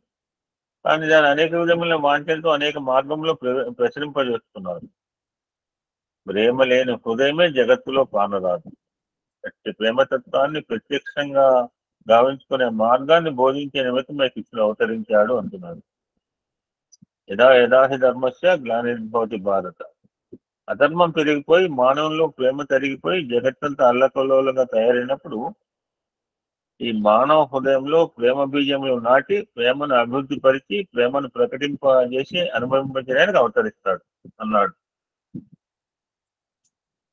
కానీ దాని అనేక విధముల వాంఛలతో అనేక మార్గంలో ప్రచురింపజేస్తున్నారు. ప్రేమ లేని హృదయమే జగత్తులో కానరాదు. ప్రేమతత్వాన్ని ప్రత్యక్షంగా గావించుకునే మార్గాన్ని బోధించే నిమిత్తమే కృష్ణుడు అవతరించాడు అంటున్నాడు. యదా యదాహి ధర్మస్య గ్లానిర్భవతి భారత. అధర్మం పెరిగిపోయి మానవుల్లో ప్రేమ తరిగిపోయి జగత్తంతా అల్లకల్లోలంగా తయారైనప్పుడు ఈ మానవ హృదయంలో ప్రేమ బీజములు నాటి ప్రేమను అభివృద్ధి పరిచి ప్రేమను ప్రకటింపజేసి అనుభవింపజేయడానికి అవతరిస్తాడు అన్నాడు.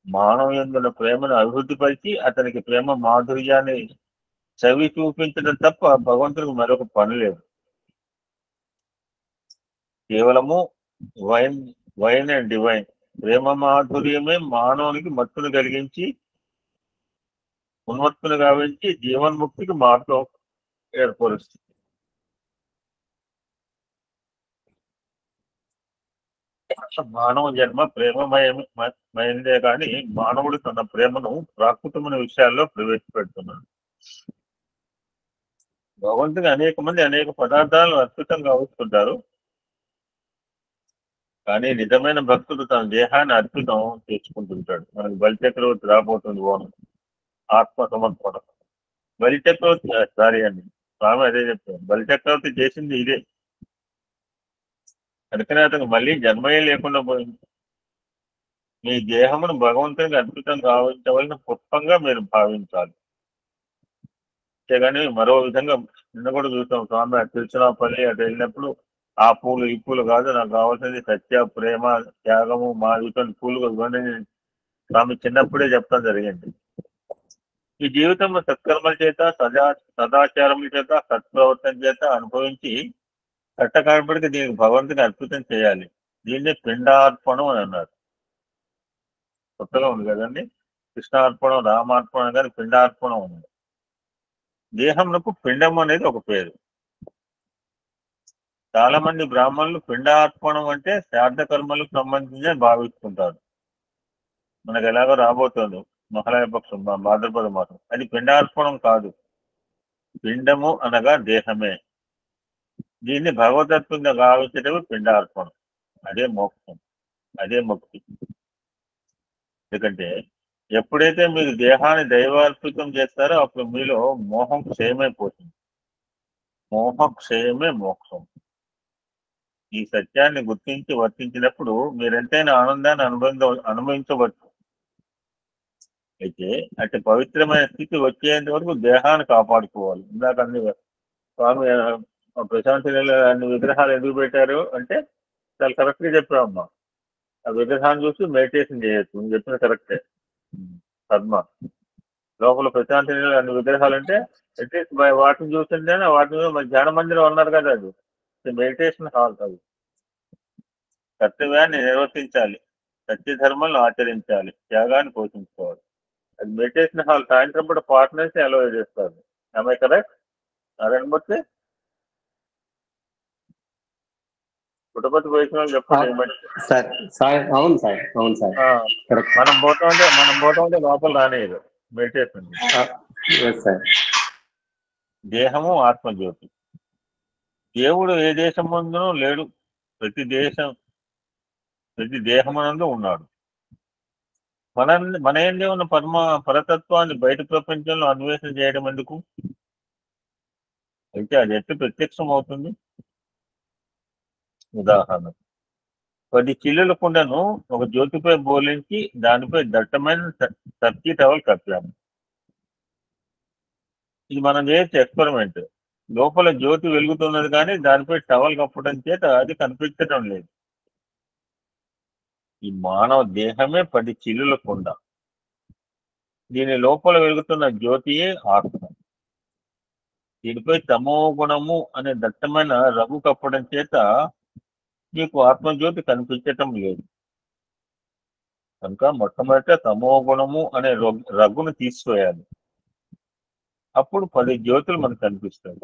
మానవ యందున ప్రేమను అభివృద్ధి పరిచి అతనికి ప్రేమ మాధుర్యాన్ని చవి చూపించడం తప్ప భగవంతుడికి మరొక పని లేదు. కేవలము వైన్ అండ్ డివైన్ ప్రేమ మాధుర్యమే మానవునికి మత్తును కలిగించి ఉన్మత్తులు గావించి జీవన్ముక్తికి మార్గం ఏర్పరుస్తుంది. మానవ జన్మ ప్రేమమయమైందే కానీ మానవుడు తన ప్రేమను ప్రాకృతమైన విషయాల్లో ప్రవేశపెడుతున్నాడు. భగవంతుని అనేక మంది అనేక పదార్థాలను అద్భుతంగా ఆవిస్తుంటారు. కానీ నిజమైన భక్తుడు తన దేహాన్ని అద్భుతం తెచ్చుకుంటుంటాడు. మనకి బలిచక్రవర్తి రాబోతుంది ఓనం ఆత్మ సమర్పణ. బలిచక్రవర్తి సారీ అండి, స్వామి అదే చెప్తాను, బలిచక్రవర్తి చేసింది ఇదే. అందుకనే అతను మళ్ళీ జన్మయే లేకుండా పోయింది. మీ దేహమును భగవంతునికి అద్భుతం గావించవలసిన పుష్పంగా మీరు భావించాలి. అంతేగాని మరో విధంగా నిన్న కూడా చూసాం, స్వామి తిరుచిరాపల్లి అటు వెళ్ళినప్పుడు ఆ పూలు ఈ పూలు కాదు, నాకు కావాల్సింది సత్య, ప్రేమ, త్యాగము, మా ఇటువంటి పూలు ఇవన్నీ స్వామి చిన్నప్పుడే చెప్పడం జరిగింది. ఈ జీవితంలో సత్కర్మల చేత సదాచారముల చేత సత్ప్రవర్తన చేత అనుభవించి కట్టకాడబడికి దీనికి భగవంతుని అద్భుతం చేయాలి. దీన్ని పిండార్పణం అని అన్నారు. కొత్తగా ఉంది కదండి, కృష్ణార్పణం, రామార్పణం కానీ పిండార్పణం ఉంది. దేహంకు పిండం అనేది ఒక పేరు. చాలా మంది బ్రాహ్మణులు పిండార్పణం అంటే శ్రాద్ధ కర్మలకు సంబంధించి భావిస్తుంటారు. మనకు ఎలాగో రాబోతుంది మహాలయ పక్షం, భాద్రపద మాసం. అది పిండార్పణం కాదు. పిండము అనగా దేహమే. దీన్ని భగవతత్వంగా భావించడమే పిండార్పణం. అదే మోక్షం, అదే ముక్తి. ఎందుకంటే ఎప్పుడైతే మీరు దేహాన్ని దైవార్పితం చేస్తారో అప్పుడు మీలో మోహం క్షయమైపోతుంది. మోహక్షయమే మోక్షం. ఈ సత్యాన్ని గుర్తించి వర్తించినప్పుడు మీరెంతైనా ఆనందాన్ని అనుభవించవచ్చు. అయితే అటు పవిత్రమైన స్థితి వచ్చేంత వరకు దేహాన్ని కాపాడుకోవాలి. ఇందాక అన్ని స్వామి ప్రశాంతి అన్ని విగ్రహాలు ఎందుకు పెట్టారు అంటే చాలా కరెక్ట్గా చెప్పామమ్మా. ఆ విగ్రహాన్ని చూసి మెడిటేషన్ చేయొచ్చు. నువ్వు చెప్పిన కరెక్టే పద్మ. లోపల ప్రశాంతి అన్ని విగ్రహాలు అంటే అట్లీస్ట్ వాటిని చూస్తుంటేనే వాటి మీద ధ్యాన మందిరం ఉన్నారు కదా, అది మెడిటేషన్ హాల్. అది కర్తవ్యాన్ని నిర్వర్తించాలి, సత్యధర్మాలను ఆచరించాలి, త్యాగాన్ని పోషించుకోవాలి. అది మెడిటేషన్ హాల్. సాయంత్రం పూట పార్ట్నర్స్ అలౌ చేస్తారు. ఆమె కరెక్ట్ నారాయణమూర్తి? పుట్టపతి వైష్ణవులు చెప్పండి. సార్ అవును సార్, అవును సార్. మనం పోతామంటే లోపల రానేది మెడిటేషన్. దేహము ఆత్మజ్యోతి. దేవుడు ఏ దేశం ముందునూ లేడు, ప్రతి దేహమునందు ఉన్నాడు. మన ఏందే ఉన్న పరతత్వాన్ని బయట ప్రపంచంలో అన్వేషణ చేయడం ఎందుకు? అయితే అది ఎట్లా ప్రత్యక్షం అవుతుంది? ఉదాహరణ, 10 చిల్లుల కుండను ఒక జ్యోతిపై బోలించి దానిపై దట్టమైన సర్కీ టవల్ కప్పాము. ఇది మనం చేసే ఎక్స్పెరిమెంట్. లోపల జ్యోతి వెలుగుతున్నది కానీ దానిపై టవల్ కప్పడం చేత అది కనిపించడం లేదు. ఈ మానవ దేహమే 10 చిల్లుల కుండ. దీని లోపల వెలుగుతున్న జ్యోతియే ఆత్మ. దీనిపై తమో గుణము అనే దట్టమైన రఘు కప్పడం చేత నీకు ఆత్మజ్యోతి కనిపించటం లేదు. కనుక మొట్టమొదట తమో గుణము అనే రఘును తీసివేయాలి. అప్పుడు 10 జ్యోతులు మనకు కనిపిస్తాయి.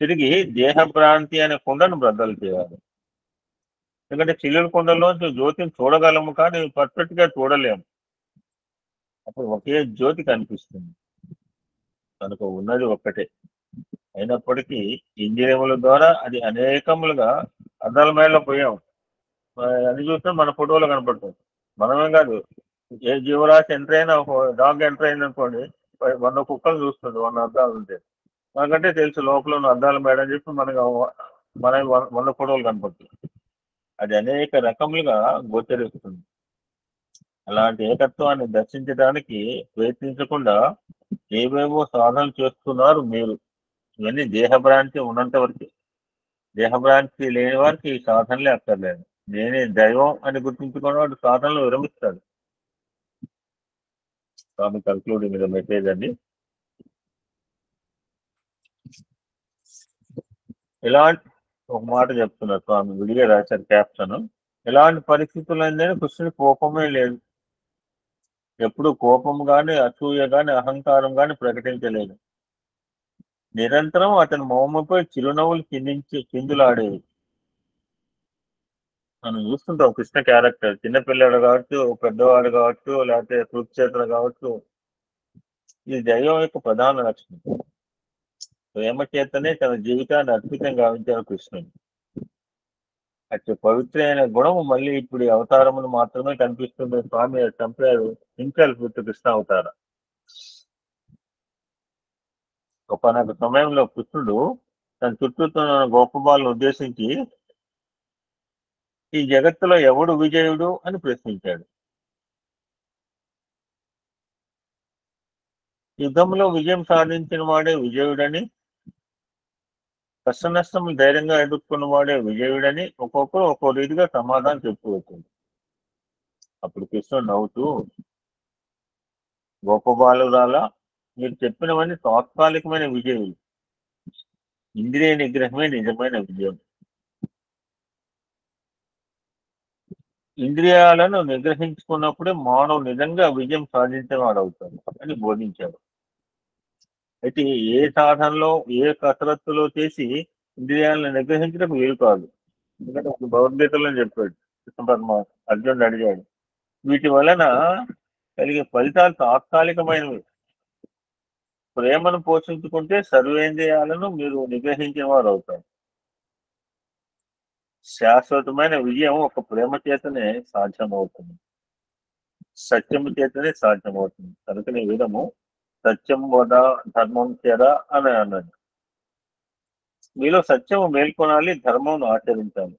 తిరిగి దేహభ్రాంతి అనే కుండను బద్దలు చేయాలి. ఎందుకంటే చిల్లుల కుండలోంచి జ్యోతిని చూడగలము కానీ పర్ఫెక్ట్ గా చూడలేము. అప్పుడు ఒకే జ్యోతి కనిపిస్తుంది. కనుక ఉన్నది ఒక్కటే. అయినప్పటికీ ఇంద్రియముల ద్వారా అది అనేకములుగా అద్దాల మేడలో పోయాం. అది చూస్తే మన ఫోటోలో కనపడుతుంది. మనమే కాదు, ఏ జీవరాశి ఎంటర్ అయినా, ఒక డాగ్ ఎంటర్ అయింది అనుకోండి, 100 కుక్కలు చూస్తుంది, 100 అద్దాలు ఉంటే. మనకంటే తెలుసు లోపల ఉన్న అద్దాల మేడ అని చెప్పి మన 100 ఫోటోలు కనపడుతుంది. అది అనేక రకములుగా గోచరిస్తుంది. అలాంటి ఏకత్వాన్ని దర్శించడానికి ప్రయత్నించకుండా ఏవేవో సాధనలు చేస్తున్నారు మీరు. ఇవన్నీ దేహభ్రాంతి ఉన్నంత వరకు. దేహభ్రాంతి లేని వారికి ఈ సాధనలే అక్కర్లేదు. నేనే దైవం అని గుర్తించుకున్న వాడు సాధనలు విరమిస్తాడు. స్వామి కన్క్లూడింగ్ ద మెసేజ్ అండి. ఇలాంటి ఒక మాట చెప్తున్నారు స్వామి, విడిగా రాశారు క్యాప్షన్. ఎలాంటి పరిస్థితులైందని కృష్ణుడి కోపమే లేదు. ఎప్పుడు కోపం గాని, అసూయ గాని, అహంకారం గాని ప్రకటించలేదు. నిరంతరం అతని మొహముపై చిరునవ్వులు చిందులాడేవి. మనం చూస్తుంటాం కృష్ణ క్యారెక్టర్, చిన్నపిల్లాడు కావచ్చు, పెద్దవాడు కావచ్చు, లేకపోతే కురుక్షేత్ర కావచ్చు. ఇది దైవం యొక్క ప్రధాన లక్షణం. ప్రేమ చేతనే తన జీవితాన్ని అద్భుతంగా గావించారు కృష్ణుడు. అతి పవిత్రమైన గుణము మళ్ళీ ఇప్పుడు ఈ అవతారమును మాత్రమే కనిపిస్తుంది. స్వామి చంపారు హింసెల్ఫ్ విత్ కృష్ణ అవతార. ఒకనొక సమయంలో కృష్ణుడు తన చుట్టూ గోపబాలను ఉద్దేశించి ఈ జగత్తులో ఎవడు విజయుడు అని ప్రశ్నించాడు. యుద్ధంలో విజయం సాధించిన వాడే విజయుడని, కష్ట నష్టములు ధైర్యంగా ఎదుర్కొన్న వాడే విజయుడని ఒక్కొక్కరు ఒక్కో రీతిగా సమాధానం చెప్పుకోవచ్చు. అప్పుడు కృష్ణుడు నవ్వుతూ, గోపబాలురాలా, మీరు చెప్పినవన్నీ తాత్కాలికమైన విజయులు. ఇంద్రియ నిగ్రహమే నిజమైన విజయం. ఇంద్రియాలను నిగ్రహించుకున్నప్పుడే మానవుడు నిజంగా విజయం సాధించేవాడవుతాడు అని బోధించాడు. అయితే ఏ సాధనలో, ఏ కసరత్తులో చేసి ఇంద్రియాలను నిగ్రహించడం వీలు కాదు. ఎందుకంటే ఒక భగవద్గీతలో చెప్పాడు కృష్ణ పరమాత్మ. అర్జునుడు అడిగాడు, వీటి వలన కలిగే ఫలితాలు తాత్కాలికమైనవి. ప్రేమను పోషించుకుంటే సర్వేంద్రియాలను మీరు నిగ్రహించిన వారు అవుతారు. శాశ్వతమైన విజయం ఒక ప్రేమ చేతనే సాధ్యమవుతుంది, సత్యము చేతనే సాధ్యమవుతుంది. కనుకనే విధము సత్యం వద ధర్మం చేర అని అన్నది. మీలో సత్యము మేల్కొనాలి, ధర్మం ఆచరించాలి.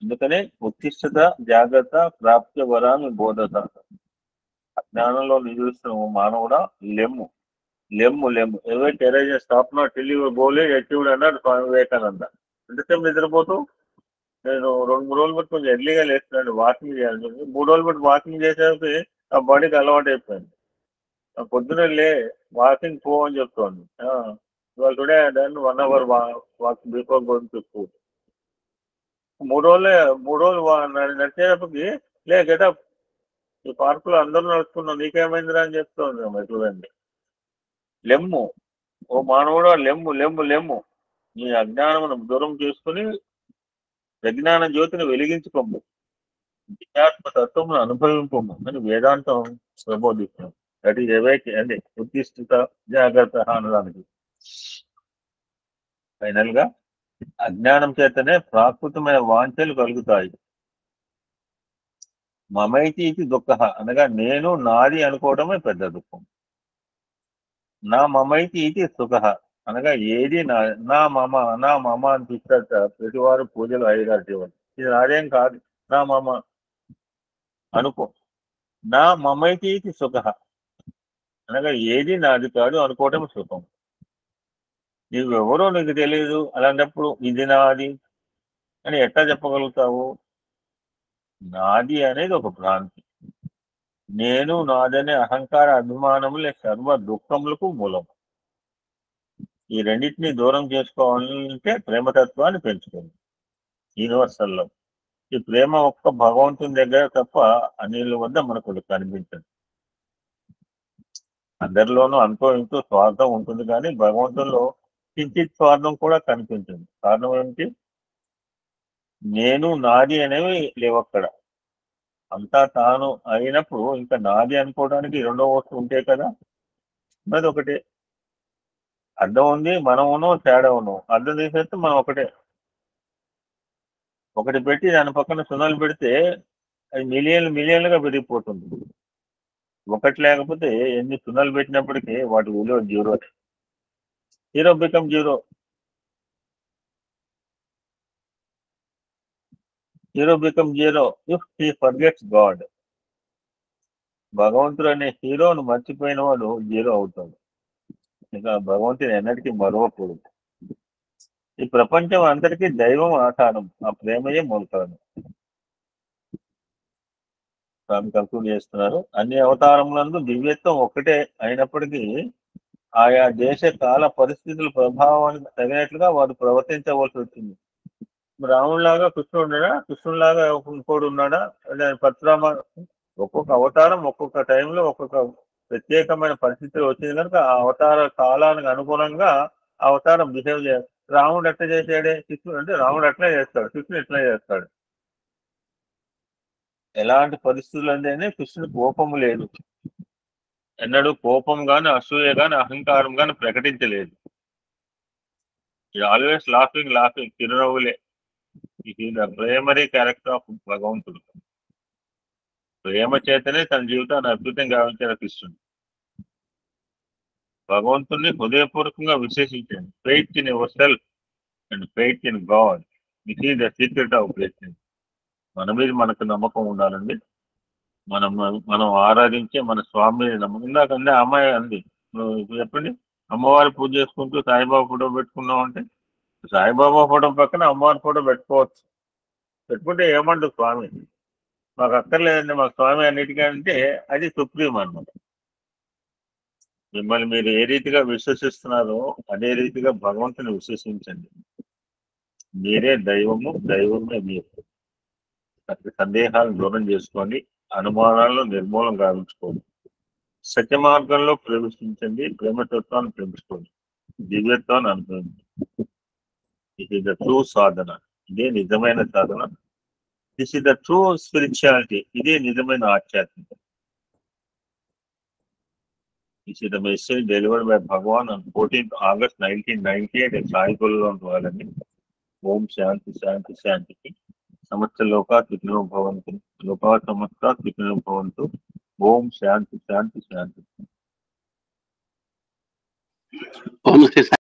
అందుకనే ఉత్తిష్టత జాగ్రత్త ప్రాప్తి వరాన్ని బోధత. అజ్ఞానంలో నిజూస్తున్న మానవుడా లెమ్ము లెమ్ము లెమ్ము. ఎవై టెరేజ్ stop not till your goal is achieved అన్నాడు స్వామి వివేకానంద. ఎంతసేపు నిద్రపోతూ నేను 2-3 రోజులు బట్టి కొంచెం ఎర్లీగా లేస్తున్నాను వాకింగ్ చేయాలి. 3 రోజులు బట్టి వాకింగ్ చేసేసి ఆ బాడీకి అలవాటు అయిపోయింది. పొద్దున లే వాకింగ్ పో అని చెప్తోంది. ఇవాళ today then 1 hour walk before going to school. 3 రోజులు నడిచేటప్పటికి లే గెటప్, ఈ పార్కులో అందరూ నడుచుకున్నాం నీకేమైందిరా అని చెప్తోంది. మరి చూడండి, లెమ్ము ఓ మానవుడు, లెమ్ము లెమ్ము లెమ్ము. నీ అజ్ఞానమును దూరం చేసుకుని ప్రజ్ఞాన జ్యోతిని వెలిగించుకోము, విద్యాత్మ తత్వమును అనుభవింపము అని వేదాంతం ప్రబోధిస్తాం. దట్ ఈజ్ ఎవైకి అంటే ఉత్తిష్ఠిత జాగ్రత్త అనడానికి. ఫైనల్ గా అజ్ఞానం చేతనే ప్రాకృతమైన వాంఛలు కలుగుతాయి. మమైతి ఇది దుఃఖ అనగా నేను నాది అనుకోవడమే పెద్ద దుఃఖం. నా మమైతి ఇది సుఖ అనగా ఏది నా మమ అని చూస్తారట ప్రతివారు పూజలు అయ్యగారు జీవనం. ఇది నాదేం కాదు, నా మమ అనుకో. నా మమైతి ఇది సుఖ అనగా ఏది నాది కాదు అనుకోవటం సుఖం. నువ్వెవరో నీకు తెలియదు, అలాంటప్పుడు ఇది నాది అని ఎట్లా చెప్పగలుగుతావు? నాది అనేది ఒక భ్రాంతి. నేను నాదనే అహంకార అభిమానములే సర్వ దుఃఖములకు మూలం. ఈ రెండింటినీ దూరం చేసుకోవాలంటే ప్రేమతత్వాన్ని పెంచుకోండి. యూనివర్సల్లో ఈ ప్రేమ ఒక్క భగవంతుని దగ్గర తప్ప అన్నిల వద్ద మనకు కనిపించదు. అందరిలోనూ అంతో ఇంతో స్వార్థం ఉంటుంది, కానీ భగవంతుల్లో కించిత్ స్వార్థం కూడా కనిపించింది. కారణం ఏమిటి? నేను నాది అనేవి లేవక్కడ. అంతా తాను అయినప్పుడు ఇంకా నాది అనుకోవడానికి రెండో వస్తువు ఉంటే కదా. అది ఒకటే. అర్థం ఉంది, మనమును తేడా ఉన్నాం. అర్థం తీసేస్తే మనం ఒకటే. ఒకటి పెట్టి దాని పక్కన సున్నాలు పెడితే అది మిలియన్లుగా పెరిగిపోతుంది. ఒకటి లేకపోతే ఎన్ని సున్నాలు పెట్టినప్పటికీ వాటి విలువ zero. Zero become zero. Zero become zero if he forgets God. భగవంతుడు అనే హీరోను మర్చిపోయిన వాడు జీరో అవుతాడు. ఇంకా భగవంతుని ఎన్నటికీ మరవకూడదు. ఈ ప్రపంచం అందరికీ దైవం ఆధారం, ఆ ప్రేమయే మూలకారణం. స్వామి కంక్లూడ్ చేస్తున్నారు, అన్ని అవతారములందు దివ్యత్వం ఒక్కటే అయినప్పటికీ ఆయా దేశ కాల పరిస్థితుల ప్రభావానికి తగినట్లుగా వారు ప్రవర్తించవలసి వచ్చింది. రాముడిలాగా కృష్ణుడు ఉన్నాడా? కృష్ణుడిలాగా ఇంకోడు ఉన్నాడా? పరశురామ ఒక్కొక్క అవతారం ఒక్కొక్క టైంలో ఒక్కొక్క ప్రత్యేకమైన పరిస్థితులు వచ్చింది కనుక ఆ అవతార కాలానికి అనుగుణంగా అవతారం బిహేవ్ చేయాలి. రాముడు ఎట్లా చేశాడే కృష్ణుడు అంటే రాముడు అట్లా చేస్తాడు, కృష్ణుడు ఎట్లా చేస్తాడు. ఎలాంటి పరిస్థితులు అంటేనే కృష్ణుడు కోపము లేదు, ఎన్నడూ కోపం గాని అసూయ గాని అహంకారం గాని ప్రకటించలేదు. ఆల్వేస్ లాఫింగ్ చిరునవ్వులే. It is the primary character of భగవంతుడు. ప్రేమ చేతనే తన జీవితాన్ని అద్భుతంగా గావించిన కృష్ణుడు. భగవంతుణ్ణి హృదయపూర్వకంగా విశ్లేషించండి. Faith in your self and faith in God, it is the secret of blessing. మన మీద మనకు నమ్మకం ఉండాలండి. మనం ఆరాధించే మన స్వామి నమ్మకం. ఇందాకంటే అమ్మాయి అంది, ఇప్పుడు చెప్పండి, అమ్మవారి పూజ చేసుకుంటూ సాయిబాబా ఫోటో పెట్టుకున్నాం అంటే సాయిబాబా ఫోటో పక్కన అమ్మవారి ఫోటో పెట్టుకోవచ్చు. పెట్టుకుంటే ఏమంటారు స్వామి, మాకు అక్కర్లేదండి, మాకు స్వామి అన్నిటికంటే అది సుప్రీం అన్నమాట. మిమ్మల్ని మీరు ఏ రీతిగా విశ్వసిస్తున్నారో అదే రీతిగా భగవంతుని విశ్వసించండి. మీరే దైవము, దైవమే మీరు. సందేహాలను దూరం చేసుకోండి, అనుమానాలను నిర్మూలం గావించుకోండి. సత్య మార్గంలో ప్రవేశించండి, ప్రేమతత్వాన్ని పెంచుకోండి, దివ్యత్వాన్ని అనుభవించండి. ఇది ద ట్రూ సాధన, ఇదే నిజమైన సాధన. This is the true spirituality, ఇదే నిజమైన ఆధ్యాత్మికత. This is the message delivered by Bhagavan on 14th August 1998 at Sai Gulland Valani. Om Shanti Shanti Shanti. Samasta Loka Sukhino Bhavantu. Loka Samasta Sukhino Bhavantu. Om Shanti Shanti Shanti.